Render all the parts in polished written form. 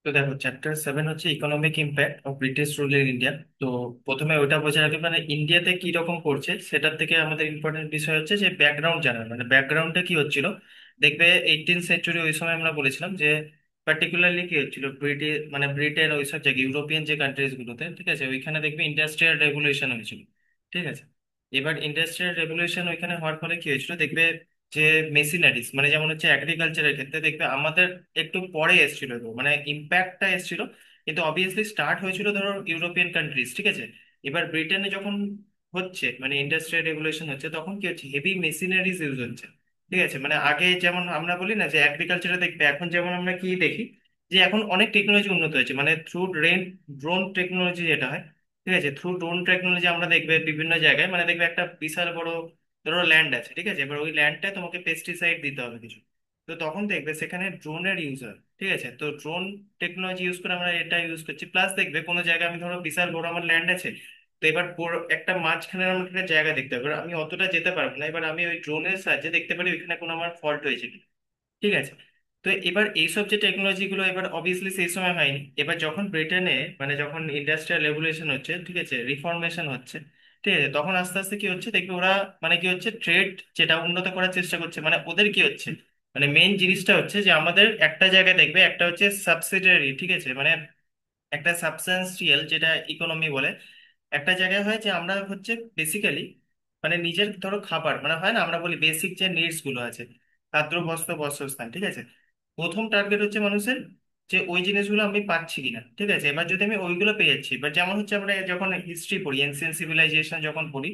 তো দেখো, চ্যাপ্টার 7 হচ্ছে economic impact of British rule in India. তো প্রথমে ওটা বোঝা রাখবে, মানে ইন্ডিয়াতে কি রকম করছে সেটার থেকে আমাদের ইম্পর্টেন্ট বিষয় হচ্ছে যে ব্যাকগ্রাউন্ড জানা, মানে ব্যাকগ্রাউন্ডটা কি হচ্ছিল। দেখবে 18th সেঞ্চুরি ওই সময় আমরা বলেছিলাম যে পার্টিকুলারলি কি হচ্ছিল, মানে ব্রিটেন ওইসব জায়গায়, ইউরোপিয়ান যে কান্ট্রিজ গুলোতে, ঠিক আছে, ওইখানে দেখবে ইন্ডাস্ট্রিয়াল রেভলিউশন হয়েছিল। ঠিক আছে, এবার ইন্ডাস্ট্রিয়াল রেভলিউশন ওইখানে হওয়ার ফলে কি হয়েছিল দেখবে, যে মেশিনারিজ, মানে যেমন হচ্ছে অ্যাগ্রিকালচারের ক্ষেত্রে দেখবে আমাদের একটু পরে এসেছিল, তো মানে ইম্প্যাক্টটা এসেছিল, কিন্তু অবভিয়াসলি স্টার্ট হয়েছিল ধরো ইউরোপিয়ান কান্ট্রিজ। ঠিক আছে, এবার ব্রিটেনে যখন হচ্ছে মানে ইন্ডাস্ট্রিয়াল রেভলিউশন হচ্ছে, তখন কি হচ্ছে, হেভি মেশিনারিজ ইউজ হচ্ছে। ঠিক আছে, মানে আগে যেমন আমরা বলি না যে অ্যাগ্রিকালচারে দেখবে, এখন যেমন আমরা কি দেখি যে এখন অনেক টেকনোলজি উন্নত হয়েছে, মানে থ্রু ড্রোন টেকনোলজি যেটা হয়। ঠিক আছে, থ্রু ড্রোন টেকনোলজি আমরা দেখবে বিভিন্ন জায়গায়, মানে দেখবে একটা বিশাল বড় ধরো ল্যান্ড আছে, ঠিক আছে, এবার ওই ল্যান্ডটায় তোমাকে পেস্টিসাইড দিতে হবে কিছু। তো তখন দেখবে সেখানে ড্রোনের ইউজ হয়। ঠিক আছে, তো ড্রোন টেকনোলজি ইউজ করে আমরা এটা ইউজ করছি, প্লাস দেখবে কোনো জায়গায় আমি ধরো বিশাল বড় আমার ল্যান্ড আছে, তো এবার একটা মাঝখানে আমার একটা জায়গা দেখতে হবে, এবার আমি অতটা যেতে পারবো না, এবার আমি ওই ড্রোনের সাহায্যে দেখতে পারি ওইখানে কোনো আমার ফল্ট হয়েছে কিনা। ঠিক আছে, তো এবার এইসব যে টেকনোলজি গুলো এবার অবভিয়াসলি সেই সময় হয়নি, এবার যখন ব্রিটেনে মানে যখন ইন্ডাস্ট্রিয়াল রেভলিউশন হচ্ছে, ঠিক আছে, রিফর্মেশন হচ্ছে, ঠিক আছে, তখন আস্তে আস্তে কি হচ্ছে দেখবে ওরা মানে কি হচ্ছে ট্রেড যেটা উন্নত করার চেষ্টা করছে, মানে ওদের কি হচ্ছে, মানে মেইন জিনিসটা হচ্ছে যে আমাদের একটা জায়গায় দেখবে একটা হচ্ছে সাবসিডিয়ারি, ঠিক আছে, মানে একটা সাবস্টান্সিয়াল যেটা ইকোনমি বলে, একটা জায়গায় হয় যে আমরা হচ্ছে বেসিক্যালি মানে নিজের ধরো খাবার, মানে হয় না আমরা বলি বেসিক যে নিডস গুলো আছে, খাদ্য বস্ত্র বাসস্থান, ঠিক আছে, প্রথম টার্গেট হচ্ছে মানুষের যে ওই জিনিসগুলো আমি পাচ্ছি কিনা। ঠিক আছে, এবার যদি আমি ওইগুলো পেয়ে যাচ্ছি, বা যেমন হচ্ছে আমরা যখন হিস্ট্রি পড়ি, এনসিয়েন্ট সিভিলাইজেশন যখন পড়ি,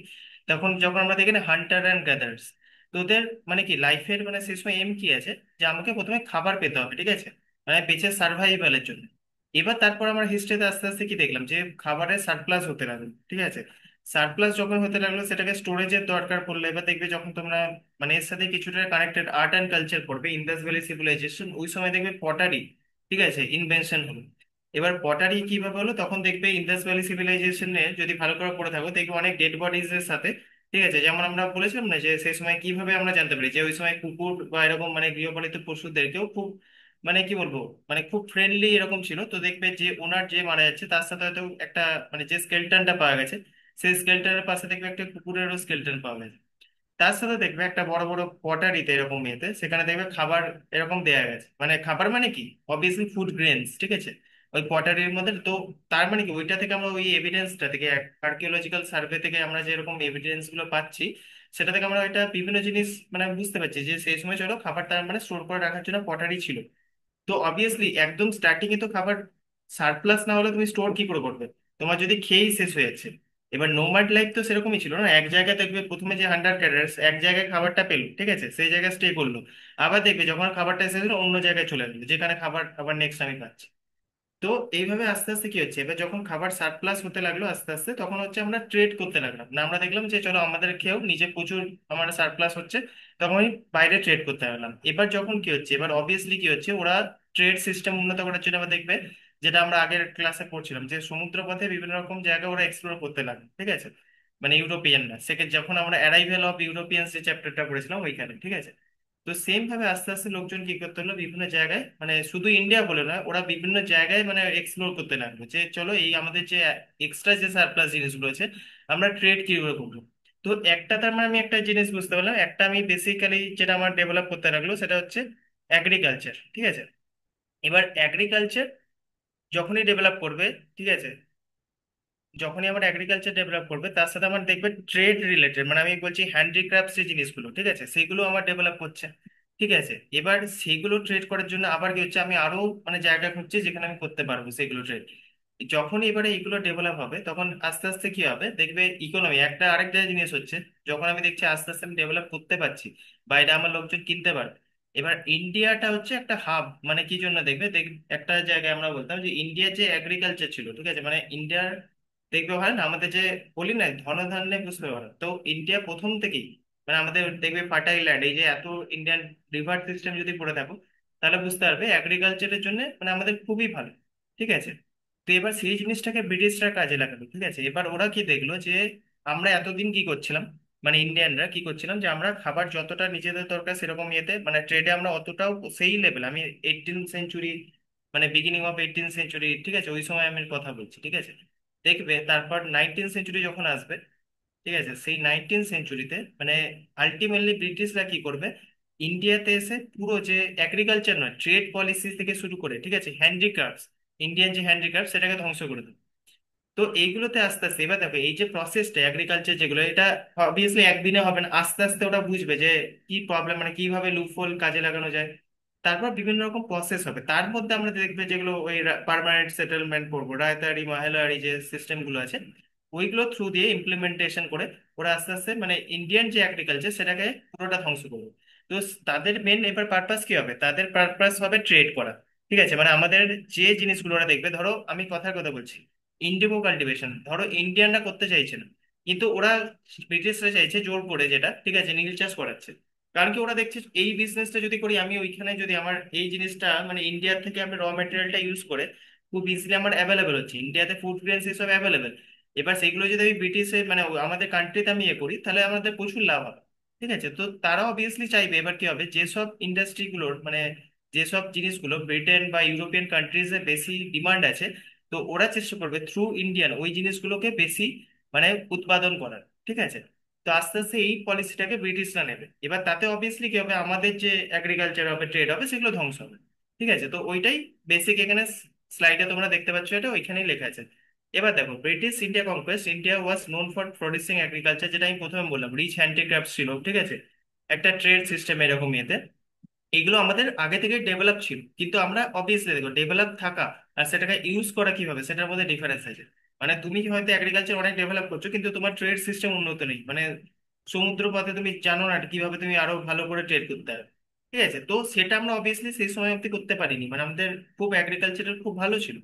তখন যখন আমরা দেখি না হান্টার অ্যান্ড গ্যাদার্স, তো ওদের মানে কি লাইফের মানে সেই সময় এম কি আছে, যে আমাকে প্রথমে খাবার পেতে হবে, ঠিক আছে, মানে বেঁচে সার্ভাইভালের জন্য। এবার তারপর আমরা হিস্ট্রিতে আস্তে আস্তে কি দেখলাম যে খাবারের সারপ্লাস হতে লাগলো। ঠিক আছে, সারপ্লাস যখন হতে লাগলো সেটাকে স্টোরেজের দরকার পড়লো, এবার দেখবে যখন তোমরা মানে এর সাথে কিছুটা কানেক্টেড আর্ট অ্যান্ড কালচার পড়বে, ইন্দাস ভ্যালি সিভিলাইজেশন, ওই সময় দেখবে পটারি, ঠিক আছে, ইনভেনশন হলো। এবার পটারি কিভাবে হলো, তখন দেখবে ইন্দাস ভ্যালি সিভিলাইজেশনে যদি ভালো করে পড়ে থাকো দেখবে অনেক ডেড বডিজ এর সাথে, ঠিক আছে, যেমন আমরা বলেছিলাম না যে সেই সময় কিভাবে আমরা জানতে পারি যে ওই সময় কুকুর বা এরকম মানে গৃহপালিত পশুদেরকেও খুব মানে কি বলবো, মানে খুব ফ্রেন্ডলি এরকম ছিল। তো দেখবে যে ওনার যে মারা যাচ্ছে তার সাথে হয়তো একটা মানে যে স্কেলটনটা পাওয়া গেছে, সেই স্কেলটনের পাশে দেখবে একটা কুকুরেরও স্কেলটন পাওয়া গেছে। তার সাথে দেখবে একটা বড় বড় পটারিতে এরকম ইয়েতে সেখানে দেখবে খাবার এরকম দেয়া গেছে, মানে খাবার মানে কি, অবভিয়াসলি ফুড গ্রেনস, ঠিক আছে, ওই পটারির মধ্যে। তো তার মানে কি ওইটা থেকে আমরা ওই এভিডেন্সটা থেকে, আর্কিওলজিক্যাল সার্ভে থেকে আমরা যে এরকম এভিডেন্স গুলো পাচ্ছি, সেটা থেকে আমরা এটা বিভিন্ন জিনিস মানে বুঝতে পারছি যে সেই সময় চলো খাবার তার মানে স্টোর করে রাখার জন্য পটারি ছিল। তো অবভিয়াসলি একদম স্টার্টিং এ তো খাবার সারপ্লাস না হলে তুমি স্টোর কি করে করবে, তোমার যদি খেয়েই শেষ হয়ে যাচ্ছে। এবার নোম্যাড লাইফ তো সেরকমই ছিল না, এক জায়গায় দেখবে প্রথমে যে হান্টার ক্যাটারার্স এক জায়গায় খাবারটা পেলো, ঠিক আছে, সেই জায়গায় স্টে করলো, আবার দেখবে যখন খাবারটা শেষ হলো অন্য জায়গায় চলে গেলো যেখানে খাবার আবার নেক্সট আমি পাচ্ছি। তো এইভাবে আস্তে আস্তে কি হচ্ছে, এবার যখন খাবার সারপ্লাস হতে লাগলো আস্তে আস্তে, তখন হচ্ছে আমরা ট্রেড করতে লাগলাম, না আমরা দেখলাম যে চলো আমাদের খেয়েও নিজে প্রচুর আমার সারপ্লাস হচ্ছে, তখন আমি বাইরে ট্রেড করতে লাগলাম। এবার যখন কি হচ্ছে, এবার অবভিয়াসলি কি হচ্ছে, ওরা ট্রেড সিস্টেম উন্নত করার জন্য আবার দেখবে, যেটা আমরা আগের ক্লাসে পড়ছিলাম যে সমুদ্র পথে বিভিন্ন রকম জায়গা ওরা এক্সপ্লোর করতে লাগলো। ঠিক আছে, মানে ইউরোপিয়ানরা সেকে যখন আমরা অ্যারাইভেল অফ ইউরোপিয়ানস যে চ্যাপ্টারটা পড়েছিলাম ওইখানে, ঠিক আছে। তো সেম ভাবে আস্তে আস্তে লোকজন কি করতে হলো, বিভিন্ন জায়গায় মানে শুধু ইন্ডিয়া বলে না, ওরা বিভিন্ন জায়গায় মানে এক্সপ্লোর করতে লাগলো যে চলো এই আমাদের যে এক্সট্রা যে সারপ্লাস জিনিসগুলো আছে আমরা ট্রেড কিভাবে করবো। তো একটা তার মানে আমি একটা জিনিস বুঝতে পারলাম, একটা আমি বেসিক্যালি যেটা আমার ডেভেলপ করতে লাগলো সেটা হচ্ছে অ্যাগ্রিকালচার। ঠিক আছে, এবার অ্যাগ্রিকালচার যখনই ডেভেলপ করবে, ঠিক আছে, যখনই আমার এগ্রিকালচার ডেভেলপ করবে তার সাথে আমার দেখবে ট্রেড রিলেটেড, মানে আমি বলছি হ্যান্ডিক্রাফটস যে জিনিসগুলো, ঠিক আছে, সেগুলো আমার ডেভেলপ করছে। ঠিক আছে, এবার সেগুলো ট্রেড করার জন্য আবার কি হচ্ছে, আমি আরো মানে জায়গা খুঁজছি যেখানে আমি করতে পারবো সেগুলো ট্রেড। যখনই এবারে এগুলো ডেভেলপ হবে তখন আস্তে আস্তে কি হবে দেখবে, ইকোনমি একটা আরেকটা জিনিস হচ্ছে, যখন আমি দেখছি আস্তে আস্তে আমি ডেভেলপ করতে পারছি, বাইরে আমার লোকজন কিনতে পারবে। এবার ইন্ডিয়াটা হচ্ছে একটা হাব, মানে কি জন্য দেখবে একটা জায়গায় আমরা বলতাম যে ইন্ডিয়া যে এগ্রিকালচার ছিল, ঠিক আছে, মানে ইন্ডিয়ার দেখবে হয় না আমাদের যে বলি না ধনধান্যে পুষ্পে ভরা, তো ইন্ডিয়া প্রথম থেকেই মানে আমাদের দেখবে ফার্টাইল ল্যান্ড, এই যে এত ইন্ডিয়ান রিভার সিস্টেম যদি পড়ে থাকো তাহলে বুঝতে পারবে এগ্রিকালচারের জন্য মানে আমাদের খুবই ভালো। ঠিক আছে, তো এবার সেই জিনিসটাকে ব্রিটিশরা কাজে লাগালো। ঠিক আছে, এবার ওরা কি দেখলো যে আমরা এতদিন কি করছিলাম, মানে ইন্ডিয়ানরা কি করছিলাম, যে আমরা খাবার যতটা নিজেদের দরকার সেরকম ইয়েতে মানে ট্রেডে আমরা অতটাও সেই লেভেল, আমি 18th সেঞ্চুরি মানে বিগিনিং অফ 18th সেঞ্চুরি, ঠিক আছে, ওই সময় আমি কথা বলছি, ঠিক আছে। দেখবে তারপর 19th সেঞ্চুরি যখন আসবে, ঠিক আছে, সেই 19th সেঞ্চুরিতে মানে আলটিমেটলি ব্রিটিশরা কি করবে, ইন্ডিয়াতে এসে পুরো যে এগ্রিকালচার নয়, ট্রেড পলিসি থেকে শুরু করে, ঠিক আছে, হ্যান্ডিক্রাফটস, ইন্ডিয়ান যে হ্যান্ডিক্রাফট সেটাকে ধ্বংস করে দেবে। তো এইগুলোতে আস্তে আস্তে, এবার দেখো এই যে প্রসেসটা এগ্রিকালচার যেগুলো, এটা অবভিয়াসলি একদিনে হবে না, আস্তে আস্তে ওরা বুঝবে যে কি প্রবলেম, মানে কিভাবে লুপহোল কাজে লাগানো যায়। তারপর বিভিন্ন রকম প্রসেস হবে, তার মধ্যে আমরা দেখবে যেগুলো ওই পার্মানেন্ট সেটেলমেন্ট করবো, রায়তারি মহেলারি যে সিস্টেম গুলো আছে, ওইগুলো থ্রু দিয়ে ইমপ্লিমেন্টেশন করে ওরা আস্তে আস্তে মানে ইন্ডিয়ান যে এগ্রিকালচার সেটাকে পুরোটা ধ্বংস করবে। তো তাদের মেন এবার পারপাস কি হবে, তাদের পারপাস হবে ট্রেড করা। ঠিক আছে, মানে আমাদের যে জিনিসগুলো ওরা দেখবে, ধরো আমি কথার কথা বলছি, ইন্ডিগো কাল্টিভেশন ধরো ইন্ডিয়ানরা করতে চাইছে না, কিন্তু ওরা, ব্রিটিশরা চাইছে জোর করে, যেটা ঠিক আছে, নীল চাষ করাচ্ছে। কারণ কি, ওরা দেখছে এই বিজনেসটা যদি করি আমি, ওইখানে যদি আমার এই জিনিসটা মানে ইন্ডিয়ার থেকে আমি র মেটেরিয়ালটা ইউজ করে খুব ইজিলি আমার অ্যাভেলেবেল হচ্ছে, ইন্ডিয়াতে ফুড গ্রেনস হিসেবে অ্যাভেলেবেল। এবার সেগুলো যদি আমি ব্রিটিশে মানে আমাদের কান্ট্রিতে আমি ইয়ে করি, তাহলে আমাদের প্রচুর লাভ হবে। ঠিক আছে, তো তারা অবভিয়াসলি চাইবে, এবার কি হবে, যেসব ইন্ডাস্ট্রিগুলোর মানে যেসব জিনিসগুলো ব্রিটেন বা ইউরোপিয়ান কান্ট্রিজে বেশি ডিমান্ড আছে, তো ওরা চেষ্টা করবে থ্রু ইন্ডিয়ান ওই জিনিসগুলোকে বেশি মানে উৎপাদন করার। ঠিক আছে, তো আস্তে আস্তে এই পলিসিটাকে ব্রিটিশরা নেবে, এবার তাতে অবভিয়াসলি কি হবে, আমাদের যে এগ্রিকালচার হবে, ট্রেড হবে, সেগুলো ধ্বংস হবে। ঠিক আছে, তো ওইটাই বেসিক এখানে স্লাইডে তোমরা দেখতে পাচ্ছ, এটা ওইখানেই লেখা আছে। এবার দেখো, British India conquest, India was known for producing agriculture, যেটা আমি প্রথমে বললাম, রিচ হ্যান্ডিক্রাফট ছিল, ঠিক আছে, একটা ট্রেড সিস্টেম এরকম ইয়েতে। এগুলো আমাদের আগে থেকে ডেভেলপ ছিল, কিন্তু আমরা অবভিয়াসলি দেখো ডেভেলপ থাকা আর সেটাকে ইউজ করা কিভাবে, সেটার মধ্যে ডিফারেন্স আছে। মানে তুমি হয়তো এগ্রিকালচার অনেক ডেভেলপ করছো, কিন্তু তোমার ট্রেড সিস্টেম উন্নত নেই, মানে সমুদ্র পথে তুমি জানো না কিভাবে তুমি আরো ভালো করে ট্রেড করতে হবে। ঠিক আছে, তো সেটা আমরা অবভিয়াসলি সেই সময় অব্দি করতে পারিনি, মানে আমাদের খুব এগ্রিকালচারের খুব ভালো ছিল,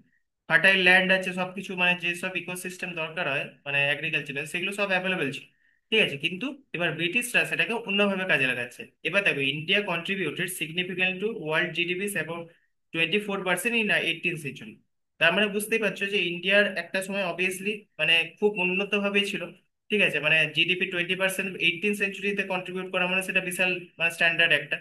ফার্টাইল ল্যান্ড আছে, সবকিছু মানে যেসব ইকোসিস্টেম দরকার হয় মানে এগ্রিকালচারে, সেগুলো সব অ্যাভেলেবেল ছিল। ঠিক আছে, কিন্তু এবার ব্রিটিশরা সেটাকে অন্যভাবে কাজে লাগাচ্ছে। এবার দেখো, India contributed significant to world GDP about 24% in 18th century. তার মানে বুঝতেই পারছো যে ইন্ডিয়ার একটা সময় অবভিয়াসলি মানে খুব উন্নত ভাবেই ছিল। ঠিক আছে, মানে জিডিপি 20% 18th সেঞ্চুরিতে কন্ট্রিবিউট করা মানে সেটা বিশাল মানে স্ট্যান্ডার্ড একটা।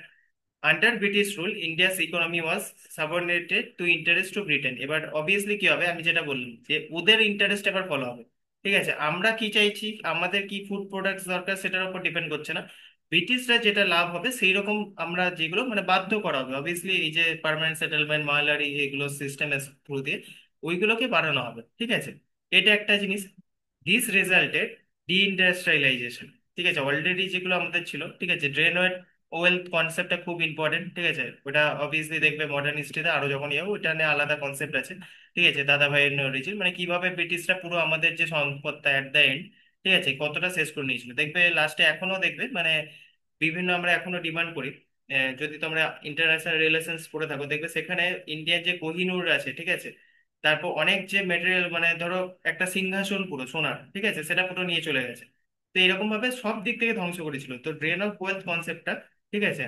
Under British rule India's economy was subordinated to interest to Britain. এবার অবভিয়াসলি কি হবে, আমি যেটা বললাম যে ওদের ইন্টারেস্ট এবার ফলো হবে। ঠিক আছে, আমরা কি চাইছি, আমাদের কি ফুড প্রোডাক্টস দরকার, সেটার উপর ডিপেন্ড করছে না, ব্রিটিশরা যেটা লাভ হবে সেই রকম আমরা যেগুলো মানে বাধ্য করা হবে, অবভিয়াসলি এই যে পার্মানেন্ট সেটেলমেন্ট মালারি এগুলো সিস্টেমের থ্রু দিয়ে ওইগুলোকে বাড়ানো হবে। ঠিক আছে, এটা একটা জিনিস। This resulted deindustrialisation. ঠিক আছে, অলরেডি যেগুলো আমাদের ছিল, ঠিক আছে, ড্রেন ওয়েলথ কনসেপ্টটা খুব ইম্পর্টেন্ট। ঠিক আছে, ওটা অবভিয়াসলি দেখবে মডার্ন হিস্ট্রিতে আরো যখন ইয়ে হবে, ওটা নিয়ে আলাদা কনসেপ্ট আছে। ঠিক আছে, দাদা ভাইয়ের অরিজিন মানে কিভাবে ব্রিটিশরা পুরো আমাদের যে সম্পদটা এট দ্য এন্ড, ঠিক আছে, কতটা শেষ করে নিয়েছিল, দেখবে লাস্টে এখনো দেখবে মানে বিভিন্ন আমরা এখনো ডিমান্ড করি। যদি তোমরা ইন্টারন্যাশনাল রিলেশনস পড়ে থাকো, দেখবে সেখানে ইন্ডিয়ার যে কোহিনূর আছে, ঠিক আছে, তারপর অনেক যে মেটেরিয়াল মানে ধরো একটা সিংহাসন পুরো সোনার, ঠিক আছে, সেটা পুরো নিয়ে চলে গেছে। তো এরকম ভাবে সব দিক থেকে ধ্বংস করেছিল। তো ড্রেন অফ ওয়েলথ কনসেপ্টটা, ঠিক আছে,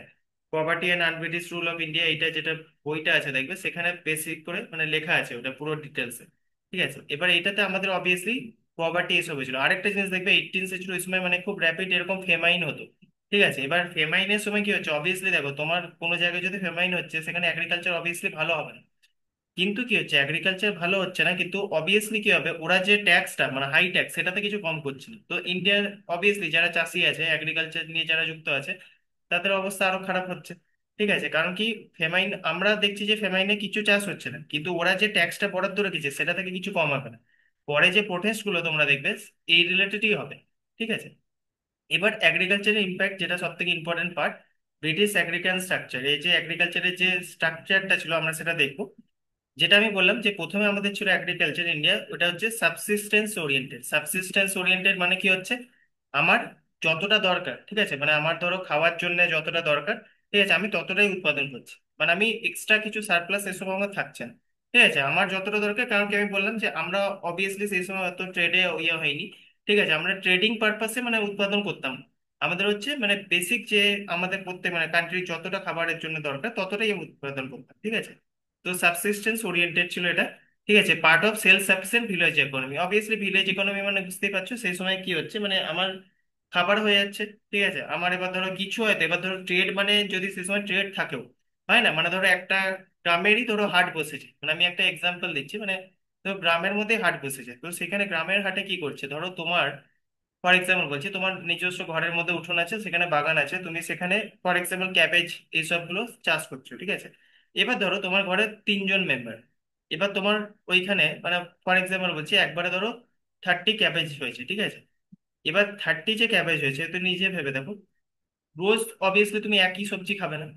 poverty and unBritish rule of India, এটা যেটা বইটা আছে দেখবে সেখানে বেসিক করে মানে লেখা আছে ওটা পুরো ডিটেলসে। ঠিক আছে, এবার এটাতে আমাদের অবভিয়াসলি পভার্টি এসব হয়েছিল। আরেকটা জিনিস দেখবে, 18th সেঞ্চুরি ওই সময় মানে খুব র্যাপিড এরকম ফেমাইন হতো। ঠিক আছে, এবার ফেমাইনের সময় কি হচ্ছে, অবভিয়াসলি দেখো তোমার কোনো জায়গায় যদি ফেমাইন হচ্ছে, সেখানে এগ্রিকালচার অবভিয়াসলি ভালো হবে না। কিন্তু কি হচ্ছে, এগ্রিকালচার ভালো হচ্ছে না, কিন্তু অবভিয়াসলি কি হবে, ওরা যে ট্যাক্সটা মানে হাই ট্যাক্স সেটাতে কিছু কম করছে না। তো ইন্ডিয়ার অবভিয়াসলি যারা চাষি আছে, এগ্রিকালচার নিয়ে যারা যুক্ত আছে, তাদের অবস্থা আরো খারাপ হচ্ছে। ঠিক আছে, কারণ কি, ফেমাইন আমরা দেখছি যে ফেমাইনে কিছু চাষ হচ্ছে না, কিন্তু ওরা যে ট্যাক্সটা বরাদ্দ রেখেছে সেটা থেকে কিছু কম হবে না। পরে যে প্রোটেস্ট গুলো তোমরা দেখবে এই রিলেটেডই হবে। ঠিক আছে, এবার এগ্রিকালচারের ইম্প্যাক্ট, যেটা সব থেকে important part, British agriculture structure, এই যে এগ্রিকালচারের যে স্ট্রাকচারটা ছিল আমরা সেটা দেখবো। যেটা আমি বললাম যে প্রথমে আমাদের ছিল এগ্রিকালচার ইন্ডিয়া, ওটা হচ্ছে সাবসিস্টেন্স ওরিয়েন্টেড। সাবসিস্টেন্স ওরিয়েন্টেড মানে কি হচ্ছে, আমার যতটা দরকার, ঠিক আছে, মানে আমার ধরো খাওয়ার জন্য যতটা দরকার, ঠিক আছে, আমি ততটাই উৎপাদন করছি, মানে আমি এক্সট্রা কিছু সারপ্লাস এসব আমার থাকছে না। ঠিক আছে, আমার যতটা দরকার, কারণ কি আমি বললাম যে আমরা অবভিয়াসলি সেই সময় অত ট্রেডে ইয়ে হয়নি। ঠিক আছে, আমরা ট্রেডিং পারপাসে মানে উৎপাদন করতাম, আমাদের হচ্ছে মানে বেসিক যে আমাদের প্রত্যেক মানে কান্ট্রির যতটা খাবারের জন্য দরকার ততটাই আমি উৎপাদন করতাম। ঠিক আছে, তো সাবসিস্টেন্স ওরিয়েন্টেড ছিল এটা। ঠিক আছে, part of self sufficient village economy. Obviously village economy মানে বুঝতেই পারছো সেই সময় কি হচ্ছে, মানে আমার খাবার হয়ে যাচ্ছে। ঠিক আছে, আমার এবার ধরো কিছু হয়তো, এবার ধরো ট্রেড মানে যদি সেই সময় ট্রেড থাকেও, হয় না, মানে ধরো একটা গ্রামেরই ধরো হাট বসেছে, মানে আমি একটা এক্সাম্পল দিচ্ছি, মানে তো গ্রামের মধ্যে হাট বসেছে, তো সেখানে গ্রামের হাটে কি করছে, ধরো তোমার ফর এক্সাম্পল বলছি, তোমার নিজস্ব ঘরের মধ্যে উঠোন আছে, সেখানে বাগান আছে, তুমি সেখানে ফর এক্সাম্পল ক্যাবেজ এইসব গুলো চাষ করছো, ঠিক আছে। এবার ধরো তোমার ঘরে 3 জন মেম্বার, এবার তোমার ওইখানে মানে ফর এক্সাম্পল বলছি একবারে ধরো 30 ক্যাবেজ হয়েছে, ঠিক আছে। এবার 30 যে ক্যাবেজ হয়েছে, তুমি নিজে ভেবে দেখো, রোজ অবভিয়াসলি তুমি একই সবজি খাবে না।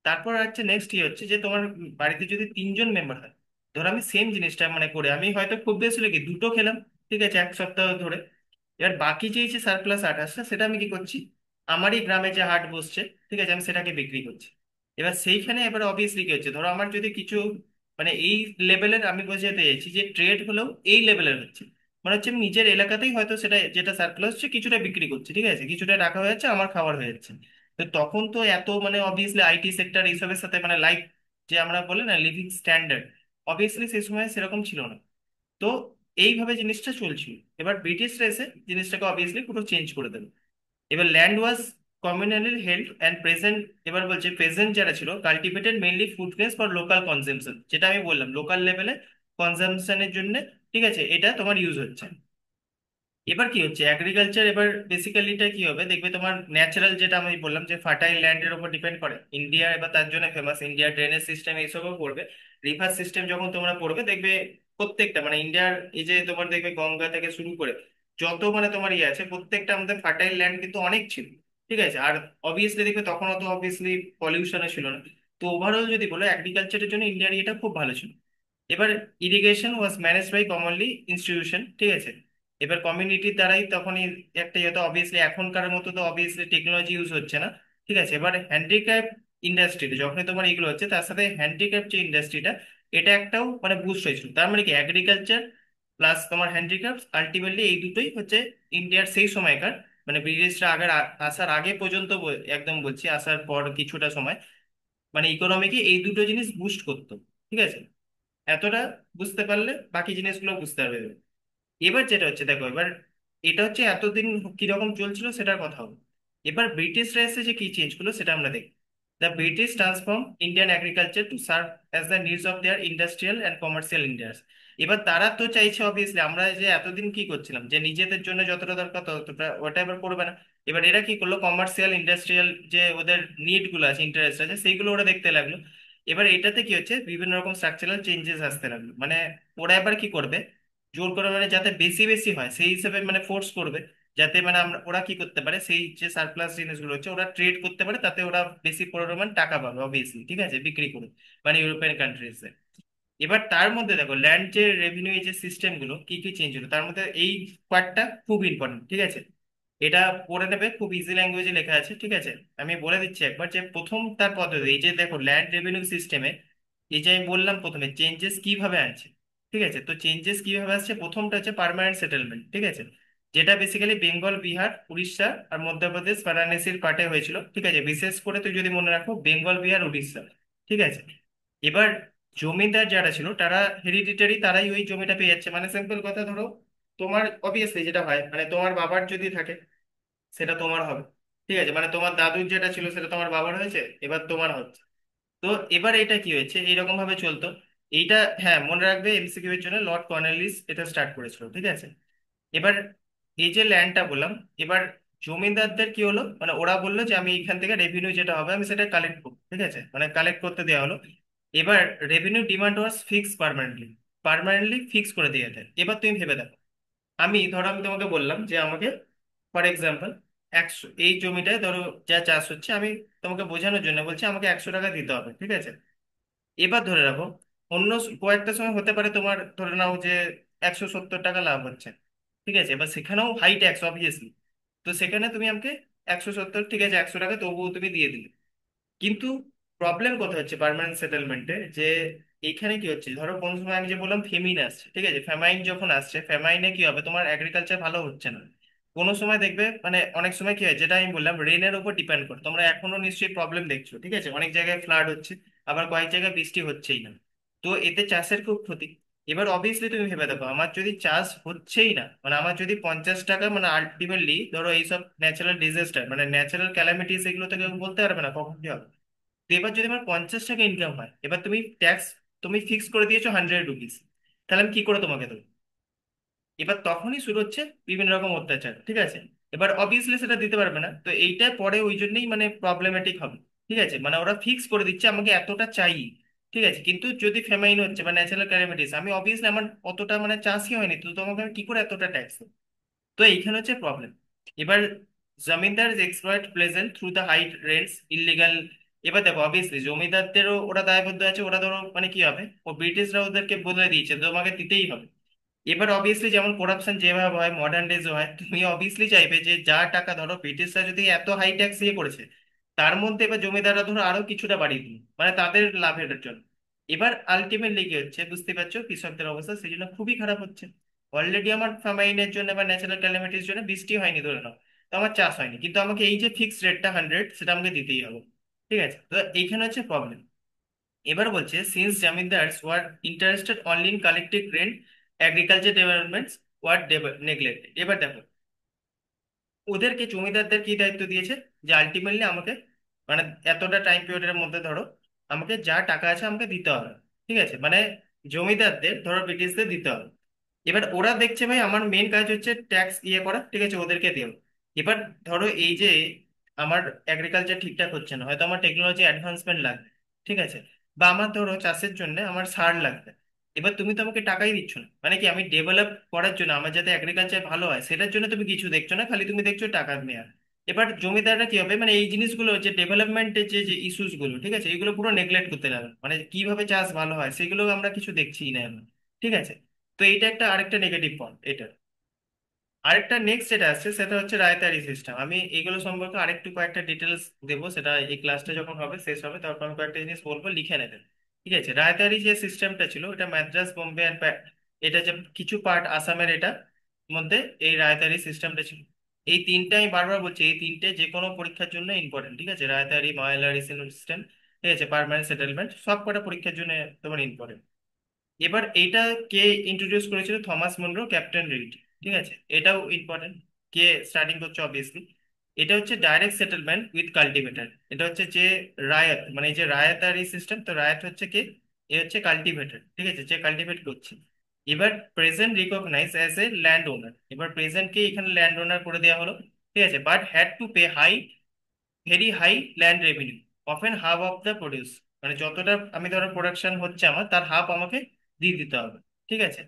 তারপর হচ্ছে নেক্সট ইয়ে হচ্ছে যে তোমার বাড়িতে যদি 3 জন মেম্বার হয়, ধরো আমি সেম জিনিসটা মানে করে আমি হয়তো খুব বেশি হলে কি দুটো খেলাম, ঠিক আছে, এক সপ্তাহ ধরে। এবার বাকি যে সারপ্লাস আট আসছে সেটা আমি কি করছি, আমারই গ্রামে যে হাট বসছে, ঠিক আছে, আমি সেটাকে বিক্রি করছি। এবার সেইখানে এবার অবভিয়াসলি কি হচ্ছে, ধরো আমার যদি কিছু মানে এই লেভেলের, আমি বোঝাতে চাইছি যে ট্রেড হলেও এই লেভেলের হচ্ছে, মানে হচ্ছে আমি নিজের এলাকাতেই হয়তো সেটা যেটা সারপ্লাস হচ্ছে কিছুটা বিক্রি করছি, ঠিক আছে, কিছুটা রাখা হয়ে যাচ্ছে, আমার খাবার হয়ে যাচ্ছে। তো তখন তো এত মানে অবভিয়াসলি আইটি সেক্টর এইসবের সাথে মানে লাইফ, যে আমরা বলি না লিভিং স্ট্যান্ডার্ড, অবভিয়াসলি সেই সময় সেরকম ছিল না। তো এইভাবে জিনিসটা চলছিল। এবার ব্রিটিশরা এসে জিনিসটাকে অবভিয়াসলি পুরো চেঞ্জ করে দেবে। এবার land was communally held and peasant, এবার বলছে প্রেজেন্ট যারা ছিল cultivated mainly food grains for local consumption, যেটা আমি বললাম লোকাল লেভেলে কনজাম্পশনের জন্য, ঠিক আছে, এটা তোমার ইউজ হচ্ছে। এবার কি হচ্ছে এগ্রিকালচার, এবার বেসিক্যালিটা কি হবে দেখবে, তোমার ন্যাচারাল যেটা আমি বললাম যে ফার্টাইল ল্যান্ডের উপর ডিপেন্ড করে ইন্ডিয়া, এবার তার জন্য ফেমাস ইন্ডিয়ার ড্রেনেজ সিস্টেম এইসবও পড়বে, রিভার সিস্টেম যখন তোমরা পড়বে দেখবে প্রত্যেকটা মানে ইন্ডিয়ার এই যে তোমার দেখবে গঙ্গা থেকে শুরু করে যত মানে তোমার ইয়ে আছে, প্রত্যেকটা আমাদের ফার্টাইল ল্যান্ড কিন্তু অনেক ছিল, ঠিক আছে। আর অবভিয়াসলি দেখবে তখন অত অবভিয়াসলি পলিউশনও ছিল না। তো ওভারঅল যদি বলো এগ্রিকালচারের জন্য ইন্ডিয়ার এটা খুব ভালো ছিল। এবার irrigation was manage by commonly institution, ঠিক আছে। এবার কমিউনিটির দ্বারাই তখনই একটা ইয়ে, তো অবভিয়াসলি এখনকার মতো তো অবভিয়াসলি টেকনোলজি ইউজ হচ্ছে না, ঠিক আছে। এবার হ্যান্ডিক্রাফট ইন্ডাস্ট্রিতে যখনই তোমার এগুলো হচ্ছে, তার সাথে হ্যান্ডিক্রাফট যে ইন্ডাস্ট্রিটা, এটা একটাও মানে বুস্ট হয়েছিল। তার মানে কি এগ্রিকালচার প্লাস তোমার হ্যান্ডিক্রাফট আলটিমেটলি এই দুটোই হচ্ছে ইন্ডিয়ার সেই সময়কার মানে ব্রিটিশরা আগের আসার আগে পর্যন্ত একদম বলছি আসার পর কিছুটা সময় মানে ইকোনমিকে এই দুটো জিনিস বুস্ট করতো, ঠিক আছে। এতটা বুঝতে পারলে বাকি জিনিসগুলো বুঝতে পারবে। এবার যেটা হচ্ছে দেখো, এবার এটা হচ্ছে এতদিন কিরকম চলছিল সেটার কথা হবে। এবার ব্রিটিশরা এসে যে কি চেঞ্জ করলো সেটা আমরা দেখি। The British transform Indian agriculture to serve as the needs of their industrial and commercial India's. এবার তারা তো চাইছে অবভিয়াসলি, আমরা যে এতদিন কি করছিলাম যে নিজেদের জন্য যতটা দরকার ততটা, ওটা এবার করবে না। এবার এরা কি করলো, কমার্শিয়াল ইন্ডাস্ট্রিয়াল যে ওদের নিড গুলো আছে, ইন্টারেস্ট আছে, সেইগুলো ওরা দেখতে লাগলো। এবার এটাতে কি হচ্ছে বিভিন্ন রকম স্ট্রাকচারাল চেঞ্জেস আসতে লাগলো, মানে ওরা এবার কি করবে, জোর করে মানে যাতে বেশি বেশি হয় সেই হিসেবে মানে ফোর্স করবে, যাতে মানে আমরা ওরা কি করতে পারে সেই যে সারপ্লাস জিনিসগুলো হচ্ছে ওরা ট্রেড করতে পারে, তাতে ওরা বেশি পরিমাণ টাকা পাবে অবভিয়াসলি, ঠিক আছে, বিক্রি করে মানে ইউরোপিয়ান কান্ট্রিজে। এবার তার মধ্যে দেখো ল্যান্ড যে রেভিনিউ যে সিস্টেম গুলো কি কি চেঞ্জ হলো, তার মধ্যে এই পার্টটা খুব ইম্পর্টেন্ট, ঠিক আছে। এটা পড়ে নেবে, খুব ইজি ল্যাঙ্গুয়েজে লেখা আছে, ঠিক আছে। আমি বলে দিচ্ছি একবার যে প্রথম তার পদ্ধতি, এই যে দেখো ল্যান্ড রেভিনিউ সিস্টেমে এই যে আমি বললাম প্রথমে চেঞ্জেস কিভাবে আছে, ঠিক আছে। তো চেঞ্জেস কিভাবে আসছে, প্রথমটা হচ্ছে পার্মানেন্ট সেটেলমেন্ট, ঠিক আছে, যেটা বেসিক্যালি বেঙ্গল, বিহার, উড়িষ্যা আর মধ্যপ্রদেশ বারাণসীর পার্টে হয়েছিল, ঠিক আছে। বিশেষ করে তুই যদি মনে রাখো বেঙ্গল, বিহার, উড়িষ্যা, ঠিক আছে। এবার জমিদার যারা ছিল তারা হেরিডিটারি, তারাই ওই জমিটা পেয়ে যাচ্ছে, মানে সিম্পল কথা ধরো তোমার অবভিয়াসলি যেটা হয় মানে তোমার বাবার যদি থাকে সেটা তোমার হবে, ঠিক আছে, মানে তোমার দাদুর যেটা ছিল সেটা তোমার বাবার হয়েছে, এবার তোমার হচ্ছে। তো এবার এটা কি হয়েছে এইরকম ভাবে চলতো। এইটা হ্যাঁ মনে রাখবে এমসিকিউ এর জন্য লর্ড কর্নওয়ালিস এটা স্টার্ট করেছিল, ঠিক আছে। এবার এই যে ল্যান্ডটা বললাম, এবার জমিদারদের কি হলো, মানে ওরা বললো যে আমি এখান থেকে রেভিনিউ যেটা হবে আমি সেটা কালেক্ট করবো, ঠিক আছে, মানে কালেক্ট করতে দেওয়া হলো। এবার রেভিনিউ ডিমান্ড ওয়াজ ফিক্স পার্মানেন্টলি, পার্মানেন্টলি ফিক্স করে দিয়ে দেয়। এবার তুমি ভেবে দেখো, আমি ধরো আমি তোমাকে বললাম যে আমাকে ফর এক্সাম্পল 100, এই জমিটায় ধরো যা চাষ হচ্ছে, আমি তোমাকে বোঝানোর জন্য বলছি আমাকে 100 টাকা দিতে হবে, ঠিক আছে। এবার ধরে রাখো অন্য কয়েকটা সময় হতে পারে তোমার ধরে নাও যে 170 টাকা লাভ হচ্ছে, ঠিক আছে, এবার সেখানেও হাই ট্যাক্স অবভিয়াসলি। তো সেখানে তুমি আমাকে 170, ঠিক আছে, 100 টাকা তবুও তুমি দিয়ে দিলে। কিন্তু প্রবলেম কোথায় হচ্ছে পার্মানেন্ট সেটেলমেন্টে, যে এইখানে কি হচ্ছে ধরো কোন সময় আমি যে বললাম ফেমিন আসছে, ঠিক আছে, ফ্যামাইন যখন আসছে ফ্যামাইনে কি হবে, তোমার এগ্রিকালচার ভালো হচ্ছে না। কোনো সময় দেখবে মানে অনেক সময় কি হয় যেটা আমি বললাম রেনের উপর ডিপেন্ড করে, তোমরা এখনো নিশ্চয়ই প্রবলেম দেখছো, ঠিক আছে, অনেক জায়গায় ফ্লাড হচ্ছে, আবার কয়েক জায়গায় বৃষ্টি হচ্ছেই না। তো এতে চাষের খুব ক্ষতি। এবার অবভিয়াসলি তুমি ভেবে দেখো, আমার যদি চাষ হচ্ছেই না, মানে আমার যদি 50 টাকা, মানে আলটিমেটলি ধরো এইসব ন্যাচারাল ডিজাস্টার মানে ন্যাচারাল ক্যালামিটিস, এগুলো তো কেউ বলতে পারবে না কখন কি হবে। তো এবার যদি আমার 50 টাকা ইনকাম হয়, এবার তুমি ট্যাক্স তুমি ফিক্স করে দিয়েছো 100 রুপিস, তাহলে আমি কি করে তোমাকে দেবো? এবার তখনই শুরু হচ্ছে বিভিন্ন রকম অত্যাচার, ঠিক আছে? এবার অবভিয়াসলি সেটা দিতে পারবে না, তো এইটা পরে ওই জন্যই মানে প্রবলেমেটিক হবে। ঠিক আছে, মানে ওরা ফিক্স করে দিচ্ছে আমাকে এতটা চাই। ঠিক আছে, কিন্তু যদি ফেমাইন হচ্ছে বা ন্যাচারাল ক্যালামিটিস, আমি অবভিয়াসলি আমার অতটা মানে চাষই হয়নি, তো তোমাকে আমি কি করে এতটা ট্যাক্স? তো এইখানে হচ্ছে প্রবলেম। এবার zamindar exploit peasant through the high rents illegal. এবার দেখো অবভিয়াসলি জমিদারদেরও ওরা দায়বদ্ধ আছে, ওরা ধরো মানে কি হবে, ও ব্রিটিশরা ওদেরকে বলে দিয়েছে তো তোমাকে দিতেই হবে। এবার অবভিয়াসলি যেমন করাপশন যেভাবে হয় মডার্ন ডেজ হয়, তুমি অবভিয়াসলি চাইবে যে যা টাকা ধরো ব্রিটিশরা যদি এত হাই ট্যাক্স ইয়ে করেছে, তার মধ্যে এবার জমিদাররা ধরো আরো কিছুটা বাড়িয়ে দিল মানে তাদের লাভের জন্য। এবার আলটিমেটলি কি হচ্ছে বুঝতে পারছো, কৃষকদের অবস্থা সেই জন্য খুবই খারাপ হচ্ছে। অলরেডি আমার ফার্মাইনের জন্য বা ন্যাচারাল ক্যালামিটির জন্য বৃষ্টি হয়নি ধরে নাও, তো আমার চাষ হয়নি, কিন্তু আমাকে এই যে ফিক্সড রেটটা 100 সেটা আমাকে দিতেই হবে। ঠিক আছে, তো এইখানে হচ্ছে প্রবলেম। এবার বলছে since zamindars were interested only in collecting rent, agriculture developments were neglected. এবার দেখো ওদেরকে জমিদারদের কি দায়িত্ব দিয়েছে, যে আলটিমেটলি আমাকে মানে এতটা টাইম পিরিয়ডের মধ্যে ধরো আমাকে যা টাকা আছে আমাকে দিতে হবে। ঠিক আছে, মানে জমিদারদের ধরো ব্রিটিশদের দিতে হবে। এবার ওরা দেখছে ভাই আমার মেন কাজ হচ্ছে ট্যাক্স ইয়ে করা, ঠিক আছে, ওদেরকে দিও। এবার ধরো এই যে আমার এগ্রিকালচার ঠিকঠাক হচ্ছে না, হয়তো আমার টেকনোলজি অ্যাডভান্সমেন্ট লাগবে, ঠিক আছে, বা আমার ধরো চাষের জন্য আমার সার লাগবে। এবার তুমি তো আমাকে টাকাই দিচ্ছ না, মানে কি আমি ডেভেলপ করার জন্য আমার যাতে এগ্রিকালচার ভালো হয় সেটার জন্য তুমি কিছু দেখছো না, খালি তুমি দেখছো টাকা নেওয়া। এবার জমিদাররা কি হবে, মানে এই জিনিসগুলো যে ডেভেলপমেন্টের যে যে ইস্যুস গুলো, ঠিক আছে, এগুলো পুরো নেগলেক্ট করতে লাগবে, মানে কিভাবে চাষ ভালো হয় সেগুলো আমরা কিছু দেখছিই না এখন। ঠিক আছে, তো এইটা একটা আরেকটা নেগেটিভ পয়েন্ট এটা। আরেকটা নেক্সট যেটা আসছে সেটা হচ্ছে রায়তারি সিস্টেম। আমি এগুলো সম্পর্কে আরেকটু কয়েকটা ডিটেলস দেবো, সেটা এই ক্লাসটা যখন হবে শেষ হবে তারপর আমি কয়েকটা জিনিস বলবো, লিখে নেবেন। ঠিক আছে, রায়তারি যে সিস্টেমটা ছিল এটা মাদ্রাজ বোম্বে অ্যান্ড এটা যে কিছু পার্ট আসামের এটা মধ্যে এই রায়তারি সিস্টেমটা ছিল। এই তিনটে আমি বারবার বলছি, এই তিনটে যে কোনো পরীক্ষার জন্য ইম্পর্টেন্ট। ঠিক আছে, রায়তারি মহালারি সিস্টেম, ঠিক আছে, পার্মানেন্ট সেটেলমেন্ট, সব কটা পরীক্ষার জন্য তোমার ইম্পর্টেন্ট। এবার এইটা কে ইন্ট্রোডিউস করেছিল, থমাস মুনরো, ক্যাপ্টেন রিড। ঠিক আছে, এটাও ইম্পর্টেন্ট। কে স্টার্টিং করছে অবভিয়াসলি। এটা হচ্ছে ডাইরেক্ট সেটেলমেন্ট উইথ কাল্টিভেটর। এটা হচ্ছে যে রায়ত, মানে এই যে রায়ত আর এই সিস্টেম, তো রায়ত হচ্ছে কে, এ হচ্ছে কাল্টিভেটর, ঠিক আছে, যে কাল্টিভেট করছে। এবার present recognise as a land owner, এবার প্রেজেন্টকে এখানে ল্যান্ড ওনার করে দেওয়া হলো। ঠিক আছে, but had to pay high, very high land revenue, often half of the produce. মানে যতটা আমি ধরো প্রোডাকশন হচ্ছে আমার তার হাফ আমাকে দিয়ে দিতে হবে। ঠিক আছে,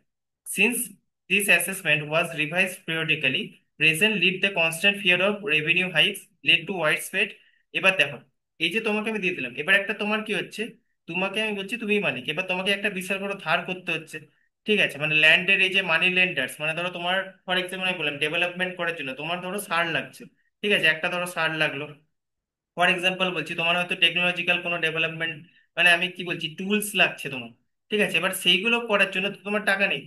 since this assessment was revise periodically, peasant lead the constant fear of revenue hikes lead to widespread. এবার দেখো এই যে তোমাকে আমি দিয়ে দিলাম, এবার একটা তোমার কি হচ্ছে, তোমাকে আমি বলছি তুমি মালিক, এবার তোমাকে একটা বিশাল বড় ধার করতে হচ্ছে। ঠিক আছে, মানে ল্যান্ডের এই যে মানি লেন্ডার্স, মানে ধরো তোমার ফর এক্সাম্পল আমি বললাম ডেভেলপমেন্ট করার জন্য তোমার ধরো সার লাগছে। ঠিক আছে, একটা ধরো সার লাগলো, ফর এক্সাম্পল বলছি, তোমার হয়তো টেকনোলজিক্যাল কোনো ডেভেলপমেন্ট, মানে আমি কি বলছি টুলস লাগছে তোমার। ঠিক আছে, এবার সেইগুলো করার জন্য তো তোমার টাকা নেই,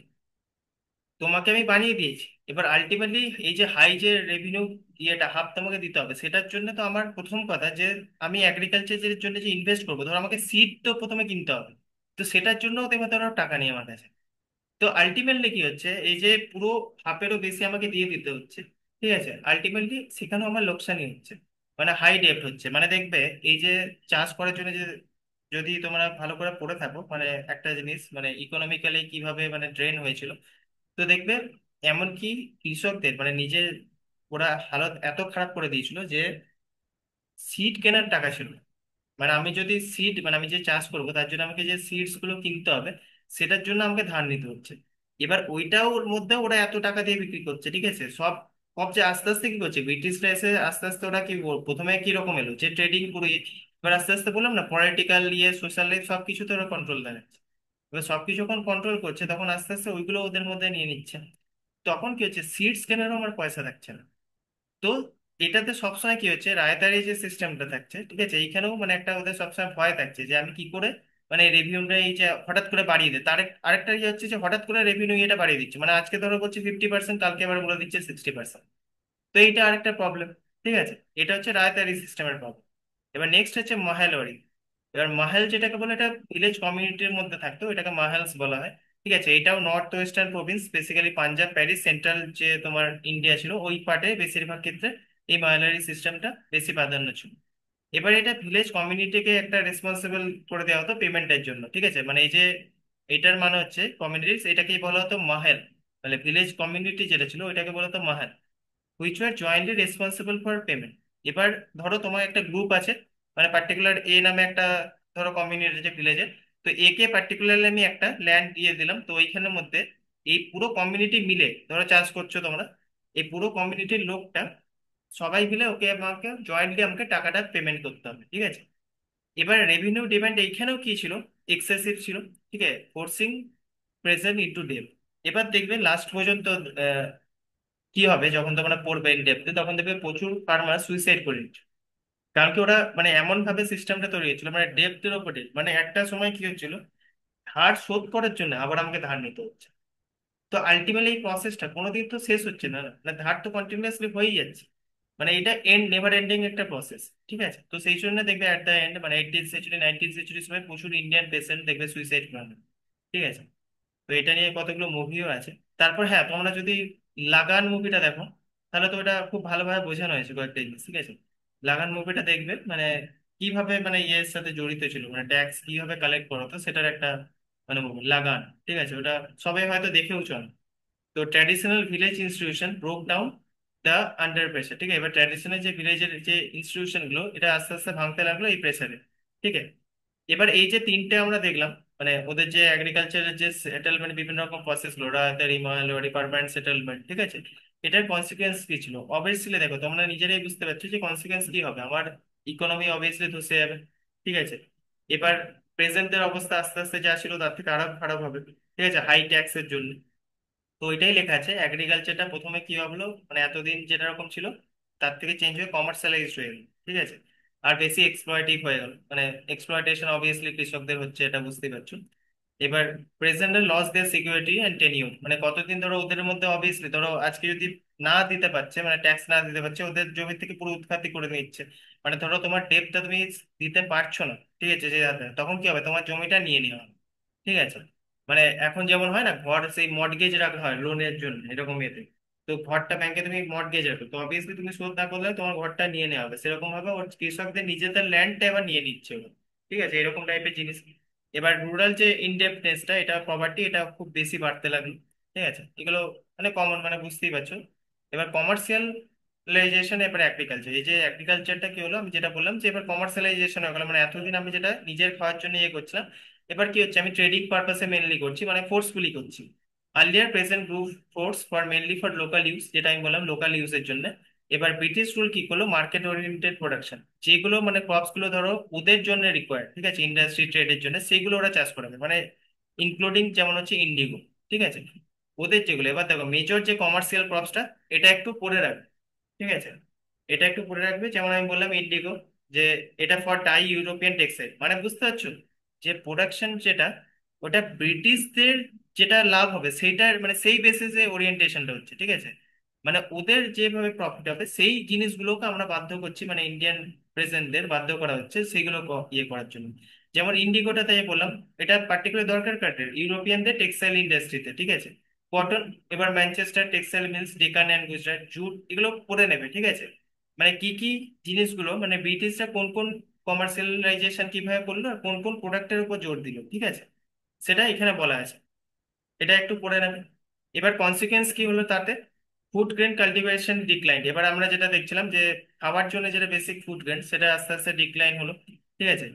তোমাকে আমি বানিয়ে দিয়েছি। এবার আলটিমেটলি এই যে হাই যে রেভিনিউ ইয়েটা হাফ তোমাকে দিতে হবে, সেটার জন্য তো আমার প্রথম কথা যে আমি এগ্রিকালচারের জন্য যে ইনভেস্ট করবো, ধরো আমাকে সিড তো প্রথমে কিনতে হবে, তো সেটার জন্য এবার ধরো টাকা নেই আমার কাছে। তো আলটিমেটলি কি হচ্ছে, এই যে পুরো হাফেরও বেশি আমাকে দিয়ে দিতে হচ্ছে। ঠিক আছে, আলটিমেটলি সেখানেও আমার লোকসানই হচ্ছে, মানে হাই ডেপ্ট হচ্ছে। মানে দেখবে এই যে চাষ করার জন্য যে, যদি তোমরা ভালো করে পড়ে থাকো মানে একটা জিনিস মানে ইকোনমিক্যালি কিভাবে মানে ড্রেন হয়েছিল, তো দেখবে এমনকি কৃষকদের মানে নিজে ওরা হালত এত খারাপ করে দিয়েছিল যে সিড কেনার টাকা ছিল না। মানে আমি যদি সিড মানে আমি যে চাষ করবো তার জন্য আমাকে যে সিডস গুলো কিনতে হবে, সেটার জন্য আমাকে ধার নিতে হচ্ছে। এবার ওইটাও ওর মধ্যে ওরা এত টাকা দিয়ে বিক্রি করছে। ঠিক আছে, সব সব যে আস্তে আস্তে কি করছে ব্রিটিশরা এসে আস্তে আস্তে ওরা কি প্রথমে কি রকম এলো যে ট্রেডিং করে, এবার আস্তে আস্তে বললাম না পলিটিক্যাল ইয়ে সোশ্যাল লাইফ সবকিছুতে ওরা কন্ট্রোল দেখাচ্ছে। এবার সবকিছু যখন কন্ট্রোল করছে তখন আস্তে আস্তে ওইগুলো ওদের মধ্যে নিয়ে নিচ্ছে। তখন কি হচ্ছে সিডস কেনারও আমার পয়সা থাকছে না। তো এটাতে সবসময় কি হচ্ছে রায়তারি যে সিস্টেমটা থাকছে, ঠিক আছে, এইখানেও মানে একটা ওদের সবসময় ভয় থাকছে যে আমি কি করে মানে রেভিনিউটা এই যে হঠাৎ করে বাড়িয়ে দেয়, তার আরেকটা ইয়ে হচ্ছে যে হঠাৎ করে রেভিনিউ এটা বাড়িয়ে দিচ্ছে, মানে আজকে ধরো বলছে 50%, কালকে আবার বলে দিচ্ছে 60%। তো এইটা আরেকটা প্রবলেম। ঠিক আছে, এটা হচ্ছে রায়তারি সিস্টেমের প্রবলেম। এবার নেক্সট হচ্ছে মহেলওয়ারি। এবার মহেল যেটাকে বলে, এটা ভিলেজ কমিউনিটির মধ্যে থাকতো, এটাকে মহেলস বলা হয়। ঠিক আছে, এটাও north western Province, basically Punjab, Paris, central যে তোমার ইন্ডিয়া ছিল ওই পার্টে বেশিরভাগ ক্ষেত্রে এই মহেলারি সিস্টেমটা বেশি প্রাধান্য ছিল। এবার এটা ভিলেজ কমিউনিটিকে একটা রেসপন্সিবল করে দেওয়া হতো পেমেন্টের জন্য, ঠিক আছে। মানে এই যে এটার মানে হচ্ছে কমিউনিটিস, এটাকেই বলা হতো মাহেল। মানে ভিলেজ কমিউনিটি যেটা ছিল ওইটাকে বলা হতো mahal, which were jointly responsible for payment. এবার ধরো তোমার একটা গ্রুপ আছে, মানে পার্টিকুলার এ নামে একটা, ধরো কমিউনিটি যে ভিলেজে, তো এ কে পার্টিকুলারলি আমি একটা ল্যান্ড দিয়ে দিলাম, তো ওইখানের মধ্যে এই পুরো কমিউনিটি মিলে ধরো চাষ করছো তোমরা, এই পুরো কমিউনিটির লোকটা সবাই মিলে ওকে আমাকে জয়েন্টলি আমাকে টাকাটা পেমেন্ট করতে হবে, ঠিক আছে। এবার রেভিনিউ ডিমান্ড এইখানেও কি ছিল, এক্সেসিভ ছিল, ঠিক আছে, ফোর্সিং প্রেজেন্ট ইনটু ডেপ। এবার দেখবে লাস্ট পর্যন্ত কি হবে যখন তোমরা পড়বে ইন ডেপথে, তখন দেখবে প্রচুর ফার্মার সুইসাইড করে নিচ্ছে। কারণ কি ওরা মানে এমন ভাবে সিস্টেমটা তৈরি হয়েছিল, মানে ডেপথের উপর debt। মানে একটা সময় কি হচ্ছিল, ধার শোধ করার জন্য আবার আমাকে ধার নিতে হচ্ছে। তো আলটিমেটলি এই প্রসেসটা কোনোদিন তো শেষ হচ্ছে না, না মানে ধার তো কন্টিনিউয়াসলি হয়েই যাচ্ছে। মানে এটা এন্ড নেভার এন্ডিং একটা প্রসেস, ঠিক আছে। তো সেই জন্য দেখবে অ্যাট দ্য এন্ড, মানে 18th সেঞ্চুরি 19th সেঞ্চুরির সময় প্রচুর ইন্ডিয়ান পেশেন্ট দেখবে সুইসাইড করে, ঠিক আছে। তো এটা নিয়ে কতগুলো মুভিও আছে। তারপর হ্যাঁ, তোমরা যদি লাগান মুভিটা দেখো, তাহলে তো এটা খুব ভালোভাবে বোঝানো হয়েছে কয়েকটা জিনিস, ঠিক আছে। লাগান মুভিটা দেখবে, মানে কিভাবে মানে ইয়ের সাথে জড়িত ছিল, মানে ট্যাক্স কিভাবে কালেক্ট করো, তো সেটার একটা মানে মুভি লাগান, ঠিক আছে। ওটা সবাই হয়তো দেখেওছো। তো traditional village institution broke down the under pressure, ঠিক আছে। এবার ট্র্যাডিশনাল যে ভিলেজের যে ইনস্টিটিউশন গুলো, এটা আস্তে আস্তে ভাঙতে লাগলো এই প্রেসারে, ঠিক আছে। এবার এই যে তিনটে আমরা দেখলাম, মানে ওদের যে এগ্রিকালচারের যে সেটেলমেন্ট, বিভিন্ন রকম প্রসেস গুলো, রাতারি মহল পারমানেন্ট সেটেলমেন্ট, ঠিক আছে। এটার কনসিকুয়েন্স কি ছিল, অবভিয়াসলি দেখো তোমরা নিজেরাই বুঝতে পারছো যে কনসিকুয়েন্স কি হবে, আমার ইকোনমি অবভিয়াসলি ধসে যাবে, ঠিক আছে। এবার প্রেজেন্টের অবস্থা আস্তে আস্তে যা ছিল তার থেকে আরো খারাপ হবে, ঠিক আছে, হাই ট্যাক্সের জন্য। তো ওইটাই লেখা আছে, এগ্রিকালচারটা প্রথমে কি হলো, মানে এতদিন যেটা রকম ছিল তার থেকে চেঞ্জ হয়ে কমার্শিয়ালাইজড হয়ে গেল, ঠিক আছে। আর বেশি এক্সপ্লয়েটিভ হয়ে গেল, মানে এক্সপ্লয়টেশন অবভিয়াসলি কৃষকদের হচ্ছে, এটা বুঝতেই পারছো। এবার প্রেজেন্টের loss their security and tenure, মানে কতদিন ধরো ওদের মধ্যে অবভিয়াসলি ধরো আজকে যদি না দিতে পারছে, মানে ট্যাক্স না দিতে পারছে, ওদের জমি থেকে পুরো উৎখাতি করে নিচ্ছে। মানে ধরো তোমার ডেটটা তুমি দিতে পারছো না, ঠিক আছে, যে তখন কি হবে, তোমার জমিটা নিয়ে নেওয়া হবে, ঠিক আছে। মানে এখন যেমন হয় না, ঘর সেই মর্টগেজ রাখা হয় লোনের জন্য এরকম ইয়েতে, তো ঘরটা ব্যাংকে তুমি মর্টগেজ রাখো, তো অবভিয়াসলি তুমি শোধ না করলে তোমার ঘরটা নিয়ে নেওয়া হবে, সেরকম ভাবে ওর কৃষকদের নিজেদের ল্যান্ডটা এবার নিয়ে নিচ্ছে ওরা, ঠিক আছে, এরকম টাইপের জিনিস। এবার রুরাল যে ইনডেপথনেসটা, এটা পভার্টি, এটা খুব বেশি বাড়তে লাগলো, ঠিক আছে। এগুলো মানে কমন, মানে বুঝতেই পারছো। এবার কমার্শিয়ালাইজেশন, এবার এগ্রিকালচার, এই যে এগ্রিকালচারটা কি হলো, আমি যেটা বললাম যে এবার কমার্শিয়ালাইজেশন হয়ে গেলো, মানে এতদিন আমি যেটা নিজের খাওয়ার জন্য ইয়ে করছিলাম, এবার কি হচ্ছে, আমি ট্রেডিং পারপাসে মেনলি করছি, মানে ফোর্সফুলি করছি। Earlier present group force for mainly for local use, যেটা আমি বললাম লোকাল ইউজের জন্য। এবার ব্রিটিশ রুল কি করলো, মার্কেট ওরিয়েন্টেড প্রোডাকশন, যেগুলো মানে ক্রপস গুলো ধরো ওদের জন্য রিকোয়ার্ড, ঠিক আছে, ইন্ডাস্ট্রি ট্রেডের জন্য, সেইগুলো ওরা চাষ করাবে, মানে ইনক্লুডিং যেমন হচ্ছে ইন্ডিগো, ঠিক আছে। ওদের যেগুলো, এবার দেখো মেজর যে কমার্শিয়াল ক্রপসটা, এটা একটু পরে রাখবে, ঠিক আছে। এটা একটু পরে রাখবে, যেমন আমি বললাম ইন্ডিগো, যে এটা ফর ডাই ইউরোপিয়ান টেক্সটাইল, মানে বুঝতে পারছো যে প্রোডাকশন যেটা, ওটা ব্রিটিশদের যেটা লাভ হবে সেইটার মানে সেই বেসিসে ওরিয়েন্টেশনটা হচ্ছে, ঠিক আছে। মানে ওদের যেভাবে প্রফিট হবে সেই জিনিসগুলোকে আমরা বাধ্য করছি, মানে ইন্ডিয়ান প্রেজেন্টদের বাধ্য করা হচ্ছে সেগুলো ইয়ে করার জন্য। যেমন ইন্ডিগোটা তাই বললাম, এটা পার্টিকুলার দরকার কাদের, ইউরোপিয়ানদের টেক্সটাইল ইন্ডাস্ট্রিতে, ঠিক আছে। কটন, এবার Manchester textile mills, Deccan and Gujarat jute, এগুলো পরে নেবে, ঠিক আছে। মানে কি কি জিনিসগুলো, মানে ব্রিটিশরা কোন কোন কমার্শিয়ালাইজেশন কিভাবে করলো আর কোন কোন প্রোডাক্টের উপর জোর দিল, ঠিক আছে, সেটা এখানে বলা আছে। এটা একটু পড়ে নেবে। এবার কনসিকুয়েন্স কি হলো তাতে, ফুড গ্রেন কাল্টিভেশন ডিক্লাইন। এবার আমরা যেটা দেখছিলাম যে খাবার জন্য যেটা বেসিক ফুড গ্রেন, সেটা আস্তে আস্তে ডিক্লাইন হলো, ঠিক আছে।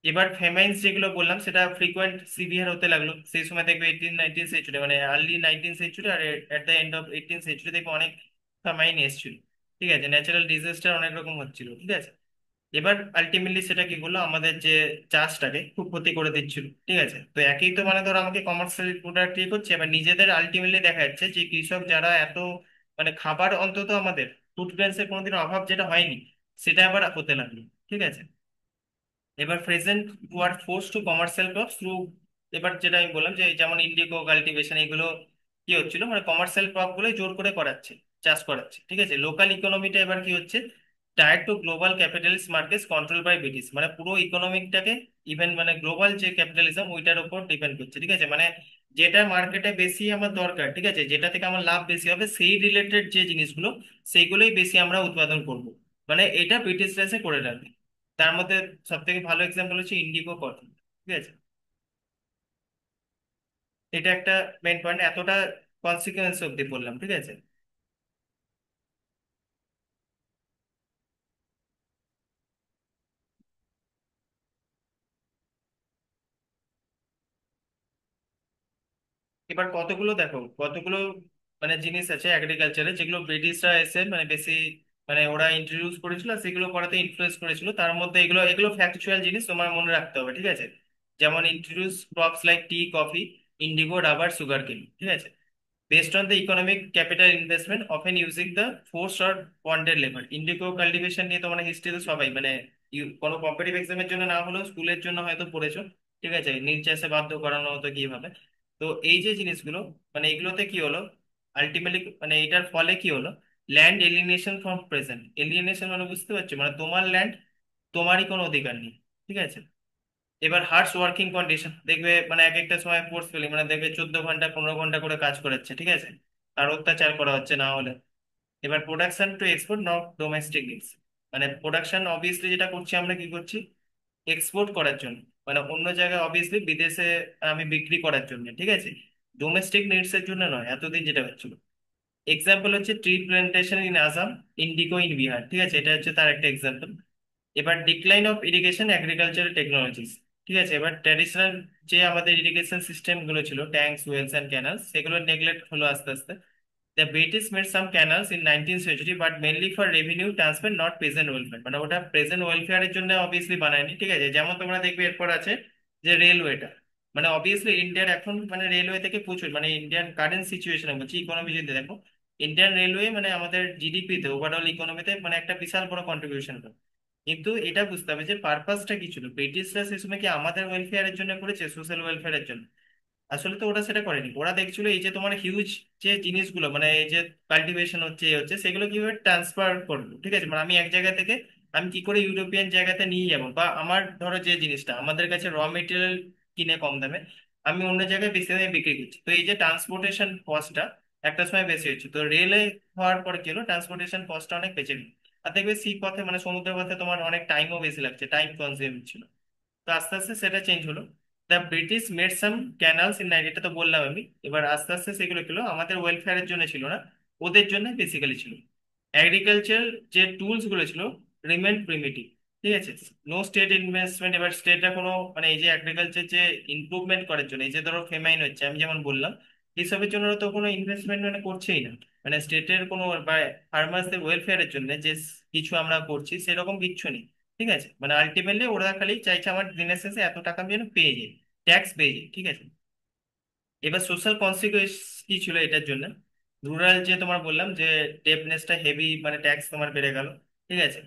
এবার ফেমাইন্স যেগুলো বললাম সেটা ফ্রিকোয়েন্ট সিভিয়ার হতে লাগলো, সেই সময় দেখবে 18th 19th সেঞ্চুরি, মানে আর্লি 19th সেঞ্চুরি আর at the end of 18th century দেখবে অনেক ফেমাইন এসেছিল, ঠিক আছে, ন্যাচারাল ডিজাস্টার অনেক রকম হচ্ছিল, ঠিক আছে। এবার আলটিমেটলি সেটা কি করলো, আমাদের যে চাষটাকে খুব ক্ষতি করে দিচ্ছিল, ঠিক আছে। তো একই তো মানে ধরো আমাকে কমার্শিয়াল প্রোডাক্ট ইয়ে করছে, এবার নিজেদের আলটিমেটলি দেখা যাচ্ছে যে কৃষক যারা এত মানে খাবার অন্তত আমাদের ফুড গ্রেনসের কোনোদিন অভাব যেটা হয়নি, সেটা আবার হতে লাগলো, ঠিক আছে। এবার present were force to commercial crops through, এবার যেটা আমি বললাম যে যেমন ইন্ডিগো কাল্টিভেশন, এগুলো কি হচ্ছিল, মানে কমার্শিয়াল ক্রপ গুলো জোর করে করাচ্ছে, চাষ করাচ্ছে, ঠিক আছে। লোকাল ইকোনমিটা এবার কি হচ্ছে, tied to global capitalist markets control by British, মানে পুরো ইকোনমিকটাকে ইভেন মানে গ্লোবাল যে ক্যাপিটালিজম ওইটার উপর ডিপেন্ড করছে, ঠিক আছে। মানে যেটা মার্কেটে বেশি আমার দরকার, ঠিক আছে, যেটা থেকে আমার লাভ বেশি হবে সেই রিলেটেড যে জিনিসগুলো, সেইগুলোই বেশি আমরা উৎপাদন করব, মানে এটা ব্রিটিশরা এসে করে রাখবে। তার মধ্যে সব থেকে ভালো এক্সাম্পল হচ্ছে ইন্ডিগো কটন। ঠিক আছে, এটা একটা মেন পয়েন্ট, এতটা কনসিকুয়েন্স অব্দি বললাম। ঠিক আছে, এবার কতগুলো দেখো, কতগুলো মানে জিনিস আছে এগ্রিকালচারে যেগুলো ব্রিটিশরা এসে মানে বেশি মানে ওরা ইন্ট্রোডিউস করেছিল আর সেগুলো করাতে ইনফ্লুয়েন্স করেছিল। তার মধ্যে এগুলো এগুলো ফ্যাকচুয়াল জিনিস, তোমার মনে রাখতে হবে। ঠিক আছে, যেমন introduce crops like tea, coffee, Indigo, rubber, sugar কেন। ঠিক আছে, based on the economic capital investment often using the forced or bonded labor। Indigo cultivation নিয়ে তোমার হিস্ট্রিতে সবাই মানে কোনো কম্পিটিভ এক্সামের জন্য না হলেও স্কুলের জন্য হয়তো পড়েছো। ঠিক আছে, নীল চাষে বাধ্য করানো হতো কিভাবে। তো এই যে জিনিসগুলো মানে এগুলোতে কি হলো আলটিমেটলি, মানে এটার ফলে কি হলো, ল্যান্ড এলিনেশন ফ্রম প্রেজেন্ট। এলিনেশন মানে বুঝতে পারছো, মানে তোমার ল্যান্ড, তোমারই কোনো অধিকার নেই। ঠিক আছে, এবার হার্শ ওয়ার্কিং কন্ডিশন দেখবে, মানে এক একটা সময় ফোর্সফুলি মানে দেখবে 14 ঘন্টা 15 ঘন্টা করে কাজ করাচ্ছে। ঠিক আছে, আর অত্যাচার করা হচ্ছে না হলে। এবার production two export not domestic needs, মানে প্রোডাকশন অবভিয়াসলি যেটা করছি আমরা কি করছি, এক্সপোর্ট করার জন্য, মানে অন্য জায়গায় অবভিয়াসলি বিদেশে আমি বিক্রি করার জন্য। ঠিক আছে, ডোমেস্টিক নিডস এর জন্য নয় এতদিন যেটা হচ্ছিল। এক্সাম্পল হচ্ছে tree plantation in Assam, Indigo in Bihar. ঠিক আছে, এটা হচ্ছে তার একটা এক্সাম্পল। এবার decline of irrigation agricultural technologies. ঠিক আছে, এবার ট্র্যাডিশনাল যে আমাদের ইরিগেশন সিস্টেম গুলো ছিল, ট্যাঙ্কস, ওয়েলস অ্যান্ড ক্যানালস, সেগুলো নেগলেক্ট হলো আস্তে আস্তে। The British made some canals in 19th century but mainly for revenue transfer, not present welfare. মানে ওটা প্রেজেন্ট ওয়েলফেয়ারের জন্য অবভিয়াসলি বানায়নি। ঠিক আছে, যেমন তোমরা দেখবে এরপর আছে যে রেলওয়েটা, মানে অবভিয়াসলি ইন্ডিয়ার এখন মানে রেলওয়ে থেকে প্রচুর মানে ইন্ডিয়ান কারেন্ট সিচুয়েশনে বলছি, ইকোনমি যদি দেখো, ইন্ডিয়ান রেলওয়ে মানে আমাদের জিডিপিতে ওভারঅল ইকোনমিতে মানে একটা বিশাল বড় কন্ট্রিবিউশন করে। কিন্তু এটা বুঝতে হবে যে পারপাসটা কি ছিল, ব্রিটিশরা সে সময় কি আমাদের ওয়েলফেয়ারের জন্য করেছে, সোশ্যাল ওয়েলফেয়ারের জন্য? আসলে তো ওরা সেটা করেনি। ওরা দেখছিল এই যে তোমার হিউজ যে জিনিসগুলো মানে এই যে কাল্টিভেশন হচ্ছে এ হচ্ছে, সেগুলো কিভাবে ট্রান্সফার করবো। ঠিক আছে, মানে আমি এক জায়গা থেকে আমি কি করে ইউরোপিয়ান জায়গাতে নিয়ে যাবো, বা আমার ধরো যে জিনিসটা আমাদের কাছে র মেটেরিয়াল কিনে কম দামে আমি অন্য জায়গায় বেশি দামে বিক্রি করছি, তো এই যে ট্রান্সপোর্টেশন কস্টটা একটা সময় বেশি হচ্ছে, তো রেলে হওয়ার পর কি হলো, ট্রান্সপোর্টেশন কস্টটা অনেক বেঁচে গেল। আর দেখবে সি পথে মানে সমুদ্র পথে তোমার অনেক টাইমও বেশি লাগছে, টাইম কনজিউম ছিল। তো আস্তে আস্তে সেটা চেঞ্জ হলো। The British made some canals in nine, এটা তো বললাম আমি। এবার আস্তে আস্তে সেগুলো ছিল আমাদের ওয়েলফেয়ারের জন্য ছিল না, ওদের জন্য বেসিক্যালি ছিল। এগ্রিকালচার যে টুলস গুলো ছিল রিমেন প্রিমিটিভ। ঠিক আছে, নো স্টেট ইনভেস্টমেন্ট। এবার স্টেটরা কোনো মানে এই যে এগ্রিকালচার যে ইমপ্রুভমেন্ট করার জন্য, এই যে ধরো ফেমাইন হচ্ছে আমি যেমন বললাম, এইসবের জন্য তো কোনো ইনভেস্টমেন্ট মানে করছেই না। মানে স্টেটের কোনো বা ফার্মার্সদের ওয়েলফেয়ারের জন্য যে কিছু আমরা করছি সেরকম কিচ্ছু নেই। ঠিক আছে, মানে আলটিমেটলি ওরা খালি চাইছে আমার দিনের শেষে এত টাকা আমি যেন পেয়ে যাই, ট্যাক্স পেয়ে যাই। ঠিক আছে, এবার সোশ্যাল কনসিকুয়েন্স কি ছিল এটার জন্য, রুরাল যে তোমার বললাম যে ডেপনেসটা হেভি, মানে ট্যাক্স তোমার বেড়ে গেল। ঠিক আছে,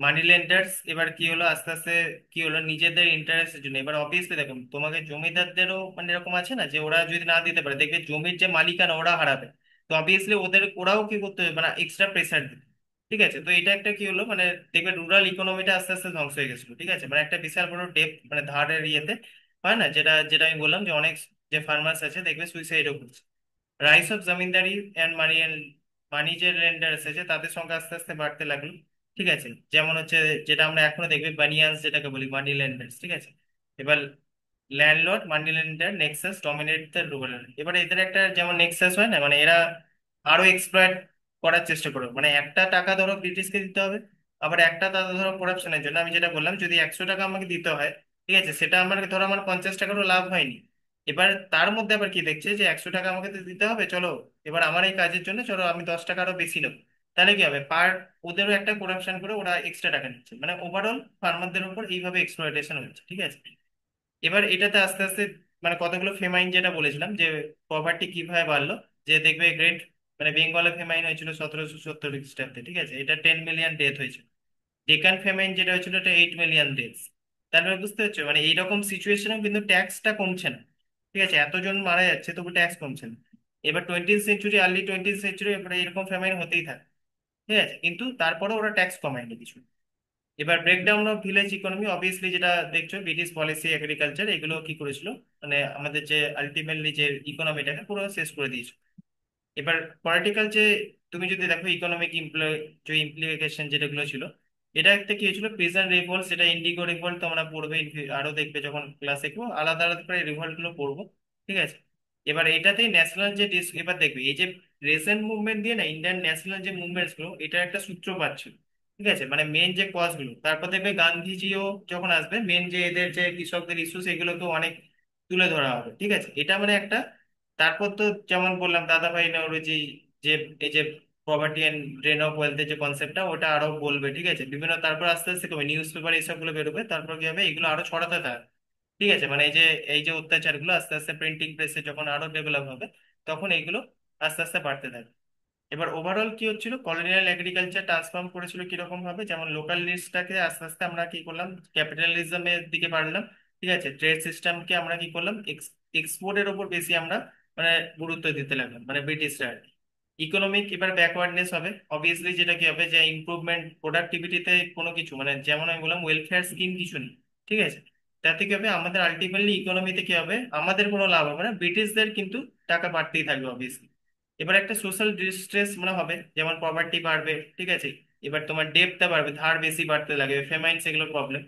মানি লেন্ডার্স এবার কি হলো আস্তে আস্তে কি হলো নিজেদের ইন্টারেস্টের জন্য, এবার অবভিয়াসলি দেখুন তোমাকে জমিদারদেরও মানে এরকম আছে না যে ওরা যদি না দিতে পারে দেখবে জমির যে মালিকানা ওরা হারাবে, তো অবভিয়াসলি ওদের ওরাও কি করতে হবে মানে এক্সট্রা প্রেসার দিবে। ঠিক আছে, তো এটা একটা কি হলো মানে দেখবে রুরাল ইকোনমিটা আস্তে আস্তে ধ্বংস হয়ে গেছিল। ঠিক আছে, মানে একটা বিশাল বড় ডেপ মানে ধারের ইয়েতে হয় না, যেটা যেটা আমি বললাম যে অনেক যে ফার্মার্স আছে দেখবে সুইসাইডও করছে। Rice of zamindari and money যে লেন্ডার্স আছে তাদের সংখ্যা আস্তে আস্তে বাড়তে লাগলো। ঠিক আছে, যেমন হচ্ছে যেটা আমরা এখনো দেখবে বানিয়ান্স যেটাকে বলি মানি লেন্ডার্স। ঠিক আছে, এবার landlord money lender Nexus dominate the rural. এবার এদের একটা যেমন নেক্সাস হয় না, মানে এরা আরো এক্সপ্লয়েট করার চেষ্টা করবে, মানে একটা টাকা ধরো ব্রিটিশকে দিতে হবে, আবার একটা টাকা ধরো করাপশনের জন্য আমি যেটা বললাম যদি 100 টাকা আমাকে দিতে হয়, ঠিক আছে, সেটা আমার ধরো আমার 50 টাকারও লাভ হয়নি। এবার তার মধ্যে আবার কি দেখছে যে 100 টাকা আমাকে তো দিতে হবে, চলো এবার আমার এই কাজের জন্য চলো আমি 10 টাকা আরো বেশি নেবো। তাহলে কি হবে, পার ওদেরও একটা করাপশন করে ওরা এক্সট্রা টাকা নিচ্ছে, মানে ওভারঅল ফার্মারদের উপর এইভাবে এক্সপ্লয়টেশন হচ্ছে। ঠিক আছে, এবার এটাতে আস্তে আস্তে মানে কতগুলো ফেমাইন যেটা বলেছিলাম যে পভার্টি কিভাবে বাড়লো, যে দেখবে গ্রেট মানে বেঙ্গলে ফেমাইন হয়েছিল 1770 খ্রিস্টাব্দে। ঠিক আছে, এটা 10 মিলিয়ন ডেথ হয়েছিল। ডেকান ফেমাইন যেটা হয়েছিল এটা 8 মিলিয়ন ডেথ। তারপরে বুঝতে পারছো মানে এইরকম সিচুয়েশনেও কিন্তু ট্যাক্সটা কমছে না। ঠিক আছে, এতজন মারা যাচ্ছে তবু ট্যাক্স কমছে না। এবার 20th century, early 20th century এবারে এরকম ফেমাইন হতেই থাকে। ঠিক আছে, কিন্তু তারপরে ওরা ট্যাক্স কমায়নি কিছু। এবার breakdown of village economy, obviously যেটা দেখছো ব্রিটিশ পলিসি এগ্রিকালচার এগুলো কি করেছিল, মানে আমাদের যে আলটিমেটলি যে ইকোনমিটাকে পুরো শেষ করে দিয়েছে। এবার পলিটিক্যাল যে তুমি যদি দেখো ইকোনমিক যে ইমপ্লিকেশন যেটাগুলো ছিল, এটা একটা কি হয়েছিল, প্রিজন রিভোল্ট, সেটা ইন্ডিগো রিভোল্ট তোমরা পড়বে, আরো দেখবে যখন ক্লাসে গো আলাদা আলাদা করে রিভোল্ট গুলো পড়বো। ঠিক আছে। এবার এটাতেই ন্যাশনাল যে এবার দেখবে এই যে রেসেন্ট মুভমেন্ট দিয়ে না ইন্ডিয়ান ন্যাশনাল যে মুভমেন্টস গুলো, এটা একটা সূত্রপাত ছিল। ঠিক আছে, মানে মেন যে কজ গুলো, তারপর দেখবে গান্ধীজিও যখন আসবে, মেন যে এদের যে কৃষকদের ইস্যু সেগুলোকে অনেক তুলে ধরা হবে। ঠিক আছে, এটা মানে একটা। তারপর তো যেমন বললাম দাদাভাই নওরোজি, যে এই যে পভার্টি এন্ড ড্রেন অফ ওয়েলথের যে কনসেপ্টটা, ওটা আরো বলবে। ঠিক আছে, বিভিন্ন তারপর আস্তে আস্তে কবে নিউজ পেপার এইসব গুলো বেরোবে, তারপর কি হবে, এগুলো আরো ছড়াতে থাকবে। ঠিক আছে, মানে এই যে অত্যাচারগুলো আস্তে আস্তে প্রিন্টিং প্রেসে যখন আরো ডেভেলপ হবে, তখন এইগুলো আস্তে আস্তে বাড়তে থাকবে। এবার ওভারঅল কি হচ্ছিল, কলোনিয়াল এগ্রিকালচার ট্রান্সফর্ম করেছিল কিরকম ভাবে, যেমন লোকাল নিডসটাকে আস্তে আস্তে আমরা কি করলাম, ক্যাপিটালিজমের দিকে বাড়লাম। ঠিক আছে, ট্রেড সিস্টেমকে আমরা কি করলাম, এক্সপোর্টের ওপর বেশি আমরা মানে গুরুত্ব দিতে লাগলাম, মানে ব্রিটিশরা আর কি। ইকোনমিক এবার ব্যাকওয়ার্ডনেস হবে অবভিয়াসলি, যেটা কি হবে, যে ইমপ্রুভমেন্ট প্রোডাক্টিভিটিতে কোনো কিছু, মানে যেমন আমি বললাম ওয়েলফেয়ার স্কিম কিছু নেই। ঠিক আছে, তাতে কি হবে, আমাদের আলটিমেটলি ইকোনমিতে কি হবে, আমাদের কোনো লাভ হবে না, ব্রিটিশদের কিন্তু টাকা বাড়তেই থাকবে অবভিয়াসলি। এবার একটা সোশ্যাল ডিস্ট্রেস মানে হবে, যেমন পভার্টি বাড়বে। ঠিক আছে, এবার তোমার ডেপটা বাড়বে, ধার বেশি বাড়তে লাগবে, ফেমাইন, সেগুলো প্রবলেম।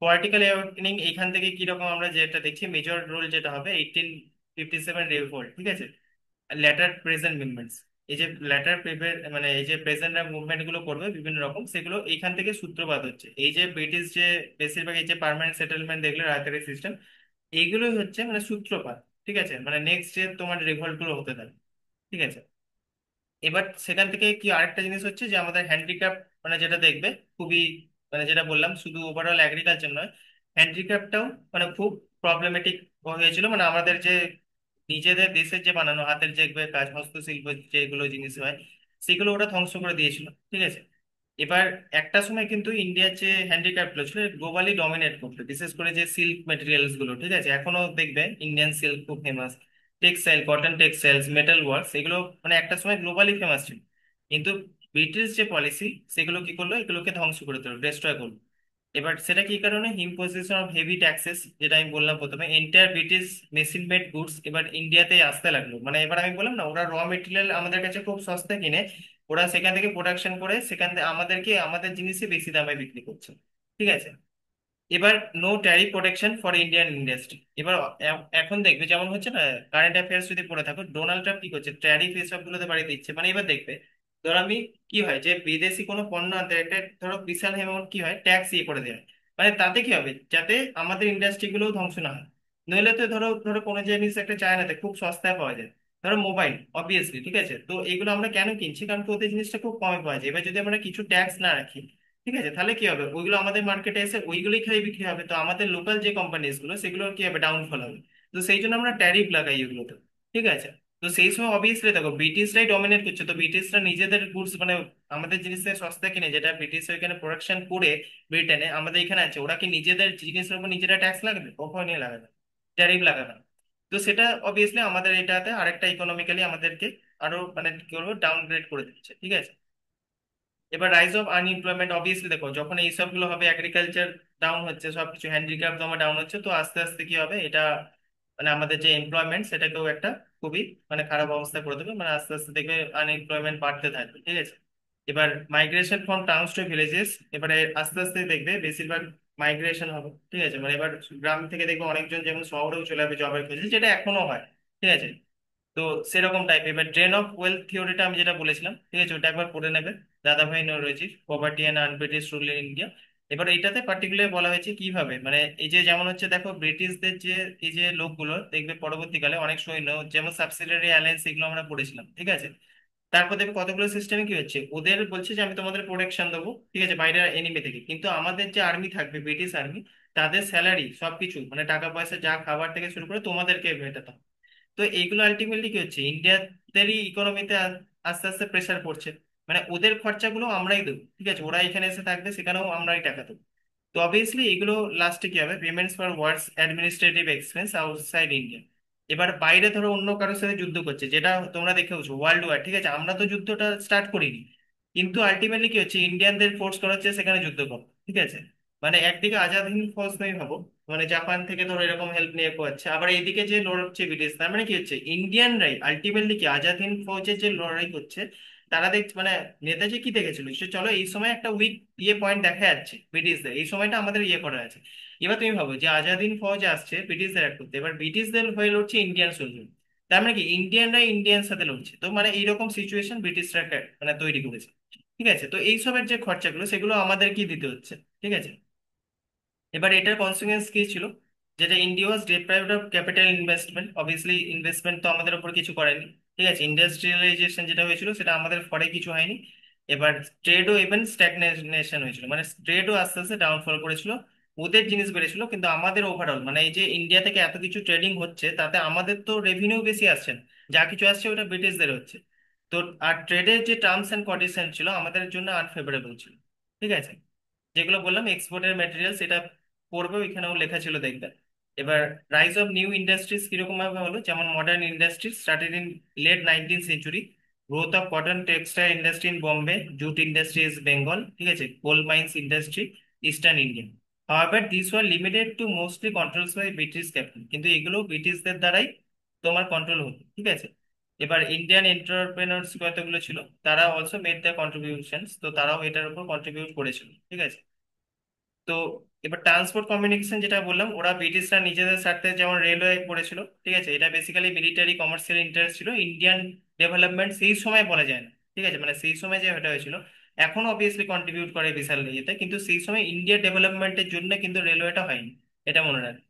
পলিটিক্যাল অ্যাওয়েকেনিং, এখান থেকে কিরকম আমরা যেটা দেখছি, মেজর রোল যেটা হবে 1857 রিভোল্ট। ঠিক আছে, ল্যাটার প্রেজেন্ট মুভমেন্টস, এই যে ল্যাটার মানে এই যে প্রেজেন্ট মুভমেন্ট গুলো করবে বিভিন্ন রকম, সেগুলো এইখান থেকে সূত্রপাত হচ্ছে। এই যে ব্রিটিশ যে বেশিরভাগ এই যে পার্মানেন্ট সেটেলমেন্ট দেখলে রাজধানী সিস্টেম, এইগুলোই হচ্ছে মানে সূত্রপাত। ঠিক আছে, মানে নেক্সট যে তোমার রিভোল্ট গুলো হতে থাকে। ঠিক আছে, এবার সেখান থেকে কি আরেকটা জিনিস হচ্ছে, যে আমাদের হ্যান্ডিক্রাফট মানে যেটা দেখবে খুবই, মানে যেটা বললাম শুধু ওভারঅল এগ্রিকালচার নয়, হ্যান্ডিক্রাফটটাও মানে খুব প্রবলেমেটিক হয়েছিল। মানে আমাদের যে নিজেদের দেশের যে বানানো হাতের যে কাজ, হস্তশিল্প যেগুলো জিনিস হয়, সেগুলো ওরা ধ্বংস করে দিয়েছিল। ঠিক আছে, এবার একটা সময় কিন্তু ইন্ডিয়ার যে হ্যান্ডিক্রাফট গুলো ছিল গ্লোবালি ডমিনেট করতো, বিশেষ করে যে সিল্ক মেটেরিয়ালস গুলো। ঠিক আছে, এখনো দেখবে ইন্ডিয়ান সিল্ক খুব famous, textile, cotton textiles, metal works, এগুলো মানে একটা সময় গ্লোবালি ফেমাস ছিল। কিন্তু ব্রিটিশ যে পলিসি, সেগুলো কি করলো, এগুলোকে ধ্বংস করে দিল, ডিস্ট্রয় করলো। এবার সেটা কি কারণে, ইম্পোজিশন অফ হেভি ট্যাক্সেস, যেটা আমি বললাম প্রথমে, entire British machine made goods এবার ইন্ডিয়াতে আসতে লাগলো। মানে এবার আমি বললাম না, ওরা র মেটেরিয়াল আমাদের কাছে খুব সস্তা কিনে, ওরা সেখান থেকে প্রোডাকশন করে সেখান থেকে আমাদেরকে আমাদের জিনিসই বেশি দামে বিক্রি করছে। ঠিক আছে, এবার no tariff protection for Indian industry. এবার এখন দেখবে যেমন হচ্ছে না, কারেন্ট অ্যাফেয়ার্স যদি পড়ে থাকো, ডোনাল্ড ট্রাম্প কি করছে, ট্যারিফ এসব গুলোতে বাড়িয়ে দিচ্ছে। মানে এবার দেখবে, ধরো আমি কি হয়, যে বিদেশি কোনো পণ্য আনতে একটা ধরো বিশাল অ্যামাউন্ট কি হয় ট্যাক্স ইয়ে করে দেয়। মানে তাতে কি হবে, যাতে আমাদের ইন্ডাস্ট্রি গুলোও ধ্বংস না হয়। নইলে তো ধরো ধরো কোনো জিনিস একটা চায়নাতে খুব সস্তায় পাওয়া যায়, ধরো মোবাইল অবভিয়াসলি। ঠিক আছে, তো এগুলো আমরা কেন কিনছি, কারণ কি ওদের জিনিসটা খুব কমে পাওয়া যায়। এবার যদি আমরা কিছু ট্যাক্স না রাখি, ঠিক আছে, তাহলে কি হবে, ওইগুলো আমাদের মার্কেটে এসে ওইগুলোই খালি বিক্রি হবে, তো আমাদের লোকাল যে কোম্পানিজ গুলো সেগুলো কি হবে, ডাউনফল হবে। তো সেই জন্য আমরা ট্যারিফ লাগাই এগুলোতে। ঠিক আছে, তো সেই সময় অবভিয়াসলি দেখো ব্রিটিশরাই ডমিনেট করছে, তো ব্রিটিশরা নিজেদের গুডস মানে আমাদের জিনিসের সস্তা কিনে, যেটা ব্রিটিশ এখানে প্রোডাকশন করে ব্রিটেনে আমাদের এখানে আছে, ওরা কি নিজেদের জিনিসের উপর নিজেরা ট্যাক্স লাগাবে, কখনই লাগাবে না, ট্যারিফ লাগাবে না। তো সেটা অবভিয়াসলি আমাদের এটাতে আরেকটা ইকোনমিক্যালি আমাদেরকে আরো মানে কি বলবো ডাউনগ্রেড করে দিচ্ছে। ঠিক আছে, এবার রাইজ অফ আনএমপ্লয়মেন্ট, অবভিয়াসলি দেখো যখন এই সবগুলো হবে, এগ্রিকালচার ডাউন হচ্ছে, সবকিছু হ্যান্ডিক্রাফট তোমার ডাউন হচ্ছে, তো আস্তে আস্তে কি হবে এটা, মানে আমাদের যে এমপ্লয়মেন্ট সেটাকেও একটা খুবই মানে খারাপ অবস্থা করে দেবে, মানে আস্তে আস্তে দেখবে আনএমপ্লয়মেন্ট বাড়তে থাকবে। ঠিক আছে, এবার migration from towns to villages, এবারে আস্তে আস্তে দেখবে বেশিরভাগ মাইগ্রেশন হবে। ঠিক আছে, মানে এবার গ্রাম থেকে দেখবে অনেকজন যেমন শহরেও চলে যাবে জবের খোঁজে, যেটা এখনো হয়। ঠিক আছে, তো সেরকম টাইপ। এবার ড্রেন অফ ওয়েলথ থিওরিটা আমি যেটা বলেছিলাম, ঠিক আছে, ওটা একবার পড়ে নেবে, দাদাভাই নওরোজির poverty and unBritish rule in India. এবার এটাতে পার্টিকুলার বলা হয়েছে কিভাবে, মানে এই যে যেমন হচ্ছে দেখো ব্রিটিশদের যে এই যে লোকগুলো দেখবে পরবর্তীকালে অনেক সৈন্য, যেমন সাবসিডিয়ারি অ্যালায়েন্স, এগুলো আমরা পড়েছিলাম। ঠিক আছে, তারপর দেখবে কতগুলো সিস্টেমে কি হচ্ছে, ওদের বলছে যে আমি তোমাদের প্রোটেকশন দেবো, ঠিক আছে, বাইরের এনিমি থেকে, কিন্তু আমাদের যে আর্মি থাকবে ব্রিটিশ আর্মি, তাদের স্যালারি সবকিছু মানে টাকা পয়সা যা খাবার থেকে শুরু করে তোমাদেরকে মেটাতে হবে। তো এইগুলো আলটিমেটলি কি হচ্ছে, ইন্ডিয়াদেরই ইকোনমিতে আস্তে আস্তে প্রেসার পড়ছে। মানে ওদের খরচাগুলো আমরাই দেবো। ঠিক আছে, ওরা এখানে এসে থাকবে, সেখানেও আমরাই টাকা দেবো। তো অবভিয়াসলি এগুলো লাস্টে কি হবে, payments for words administrative expense outside India. এবার বাইরে ধরো অন্য কারোর সাথে যুদ্ধ করছে, যেটা তোমরা দেখেওছো ওয়ার্ল্ড ওয়ার। ঠিক আছে, আমরা তো যুদ্ধটা স্টার্ট করিনি, কিন্তু আলটিমেটলি কি হচ্ছে, ইন্ডিয়ানদের ফোর্স করা হচ্ছে সেখানে যুদ্ধ করো। ঠিক আছে, মানে একদিকে আজাদ হিন্দ ফৌজ নেই ভাবো, মানে জাপান থেকে ধরো এরকম হেল্প নিয়ে করছে, আবার এইদিকে যে লড়ছে ব্রিটিশ, তার মানে কি হচ্ছে, ইন্ডিয়ানরাই আলটিমেটলি কি আজাদ হিন্দ ফৌজের যে লড়াই করছে, তারা মানে নেতাজি কি দেখেছিল, সে চলো এই সময় একটা উইক পয়েন্ট দেখা যাচ্ছে ব্রিটিশদের, এই সময়টা আমাদের করা আছে। এবার তুমি ভাবো যে আজাদিন ফৌজ আসছে ব্রিটিশদের এক করতে, এবার ব্রিটিশদের হয়ে লড়ছে ইন্ডিয়ান সোলজার, তার মানে কি ইন্ডিয়ানরা ইন্ডিয়ান সাথে লড়ছে, তো মানে এইরকম সিচুয়েশন ব্রিটিশরা মানে তৈরি করেছে। ঠিক আছে, তো এইসবের যে খরচাগুলো সেগুলো আমাদের কি দিতে হচ্ছে। ঠিক আছে, এবার এটার কনসিকুয়েন্স কি ছিল, যেটা India was deprived of capital investment, obviously investment তো আমাদের উপর কিছু করেনি। ঠিক আছে, ইন্ডাস্ট্রিয়ালাইজেশন যেটা হয়েছিল সেটা আমাদের ফরে কিছু হয়নি। এবার ট্রেডও ইভেন স্ট্যাগনেশন হয়েছিল, মানে ট্রেডও আস্তে আস্তে ডাউনফল করেছিল, ওদের জিনিস বেড়েছিল কিন্তু আমাদের ওভারঅল মানে এই যে ইন্ডিয়া থেকে এত কিছু ট্রেডিং হচ্ছে তাতে আমাদের তো রেভিনিউ বেশি আসছে না, যা কিছু আসছে ওটা ব্রিটিশদের হচ্ছে। তো আর ট্রেডের যে টার্মস এন্ড কন্ডিশন ছিল আমাদের জন্য আনফেভারেবল ছিল। ঠিক আছে, যেগুলো বললাম এক্সপোর্টের ম্যাটেরিয়াল সেটা পড়বে, ওইখানেও লেখা ছিল দেখবে। এবার রাইজ অফ নিউ ইন্ডাস্ট্রিজ কিরকম ভাবে হলো, যেমন modern industries started in late 19th century, growth of cotton textile industry in Bombay, jute industries Bengal, ঠিক আছে, coal mines industry eastern India. However this were limited to mostly controls by British capital, কিন্তু এগুলো ব্রিটিশদের দ্বারাই তোমার কন্ট্রোল হতো। ঠিক আছে, এবার ইন্ডিয়ান এন্টারপ্রেনার্স কতগুলো ছিল, তারা অলসো মেড দ্য কন্ট্রিবিউশনস, তো তারাও এটার উপর কন্ট্রিবিউট করেছিল। ঠিক আছে, তো এবার ট্রান্সপোর্ট কমিউনিকেশন যেটা বললাম, ওরা ব্রিটিশরা নিজেদের স্বার্থে যেমন রেলওয়ে করেছিল। ঠিক আছে, এটা বেসিক্যালি মিলিটারি কমার্শিয়াল ইন্টারেস্ট ছিল, ইন্ডিয়ান ডেভেলপমেন্ট সেই সময় বলা যায় না। ঠিক আছে, মানে সেই সময় যে এটা হয়েছিল, এখন অবভিয়াসলি কন্ট্রিবিউট করে বিশাল ইয়েতে, কিন্তু সেই সময় ইন্ডিয়ার ডেভেলপমেন্টের জন্য কিন্তু রেলওয়েটা হয়নি, এটা মনে রাখবে।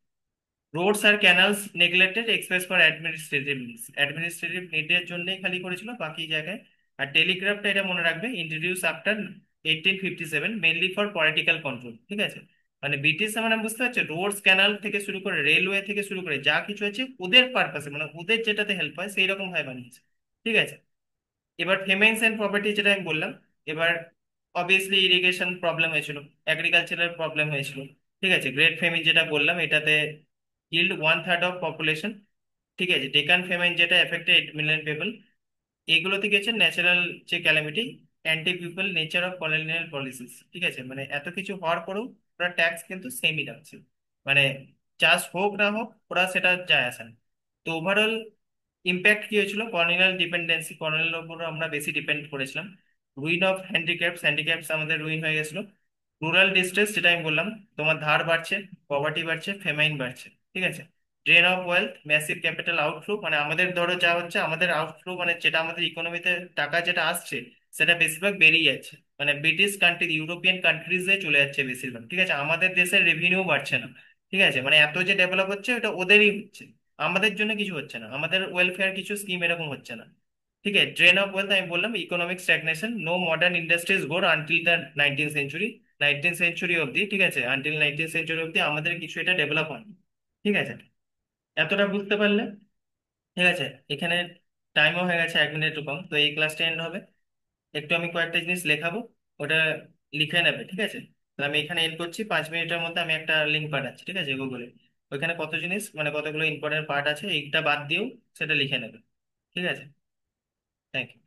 রোডস আর canals neglected express for administrative needs, administrative নিডের জন্যই খালি করেছিল, বাকি জায়গায়। আর টেলিগ্রাফটা এটা মনে রাখবে introduce after 1857 mainly for political control. ঠিক আছে, মানে ব্রিটিশ মানে বুঝতে পারছো, রোডস ক্যানাল থেকে শুরু করে রেলওয়ে থেকে শুরু করে যা কিছু আছে ওদের পারপাসে, মানে ওদের যেটাতে হেল্প হয় সেই রকম ভাবে বানিয়েছে। ঠিক আছে, এবার ফেমাইন্স এন্ড প্রপার্টি যেটা আমি বললাম, এবার অবভিয়াসলি ইরিগেশন প্রবলেম হয়েছিল, এগ্রিকালচারাল প্রবলেম হয়েছিল। ঠিক আছে, গ্রেট ফেমিন যেটা বললাম এটাতে কিল্ড 1/3 অফ পপুলেশন। ঠিক আছে, ডেকান ফেমাইন যেটা এফেক্টেড 8 মিলিয়ন পিপল। এগুলোতে গেছে ন্যাচারাল যে calamity, anti people nature of colonial policies. ঠিক আছে, মানে এত কিছু হওয়ার পরেও ওরা ট্যাক্স কিন্তু সেমই রাখছে, মানে চাষ হোক না হোক ওরা সেটা যায় আসে না। তো ওভারঅল ইম্প্যাক্ট কি হয়েছিল, কলোনিয়াল ডিপেন্ডেন্সি, কলোনিয়াল উপর আমরা বেশি ডিপেন্ড করেছিলাম। রুইন অফ হ্যান্ডিক্রাফটস, হ্যান্ডিক্রাফটস আমাদের রুইন হয়ে গেছিল। রুরাল ডিস্ট্রেস যেটা আমি বললাম, তোমার ধার বাড়ছে, পভার্টি বাড়ছে, ফেমাইন বাড়ছে। ঠিক আছে, drain of wealth, massive capital outflow, মানে আমাদের ধরো যা হচ্ছে আমাদের আউটফ্লো, মানে যেটা আমাদের ইকোনমিতে টাকা যেটা আসছে সেটা বেশিরভাগ বেরিয়ে যাচ্ছে, মানে ব্রিটিশ কান্ট্রি ইউরোপিয়ান কান্ট্রিজে চলে যাচ্ছে বেশিরভাগ। ঠিক আছে, আমাদের দেশের রেভিনিউ বাড়ছে না। ঠিক আছে, মানে এত যে ডেভেলপ হচ্ছে ওটা ওদেরই হচ্ছে, আমাদের জন্য কিছু হচ্ছে না, আমাদের ওয়েলফেয়ার কিছু স্কিম এরকম হচ্ছে না। ঠিক আছে, ড্রেন অফ ওয়েলথ আমি বললাম economic stagnation, no modern industries grow until the 19th century, 19th century অবধি। ঠিক আছে, আনটিল 19th সেঞ্চুরি অবধি আমাদের কিছু এটা ডেভেলপ হয়নি। ঠিক আছে, এতটা বুঝতে পারলে? ঠিক আছে, এখানে টাইমও হয়ে গেছে 1 মিনিট কম, তো এই ক্লাসটা এন্ড হবে। একটু আমি কয়েকটা জিনিস লেখাবো, ওটা লিখে নেবে। ঠিক আছে, তো আমি এখানে এন্ড করছি, 5 মিনিটের মধ্যে আমি একটা লিঙ্ক পাঠাচ্ছি। ঠিক আছে, গুগলে ওইখানে কত জিনিস মানে কতগুলো ইম্পর্টেন্ট পার্ট আছে এইটা বাদ দিয়েও সেটা লিখে নেবে। ঠিক আছে, থ্যাংক ইউ।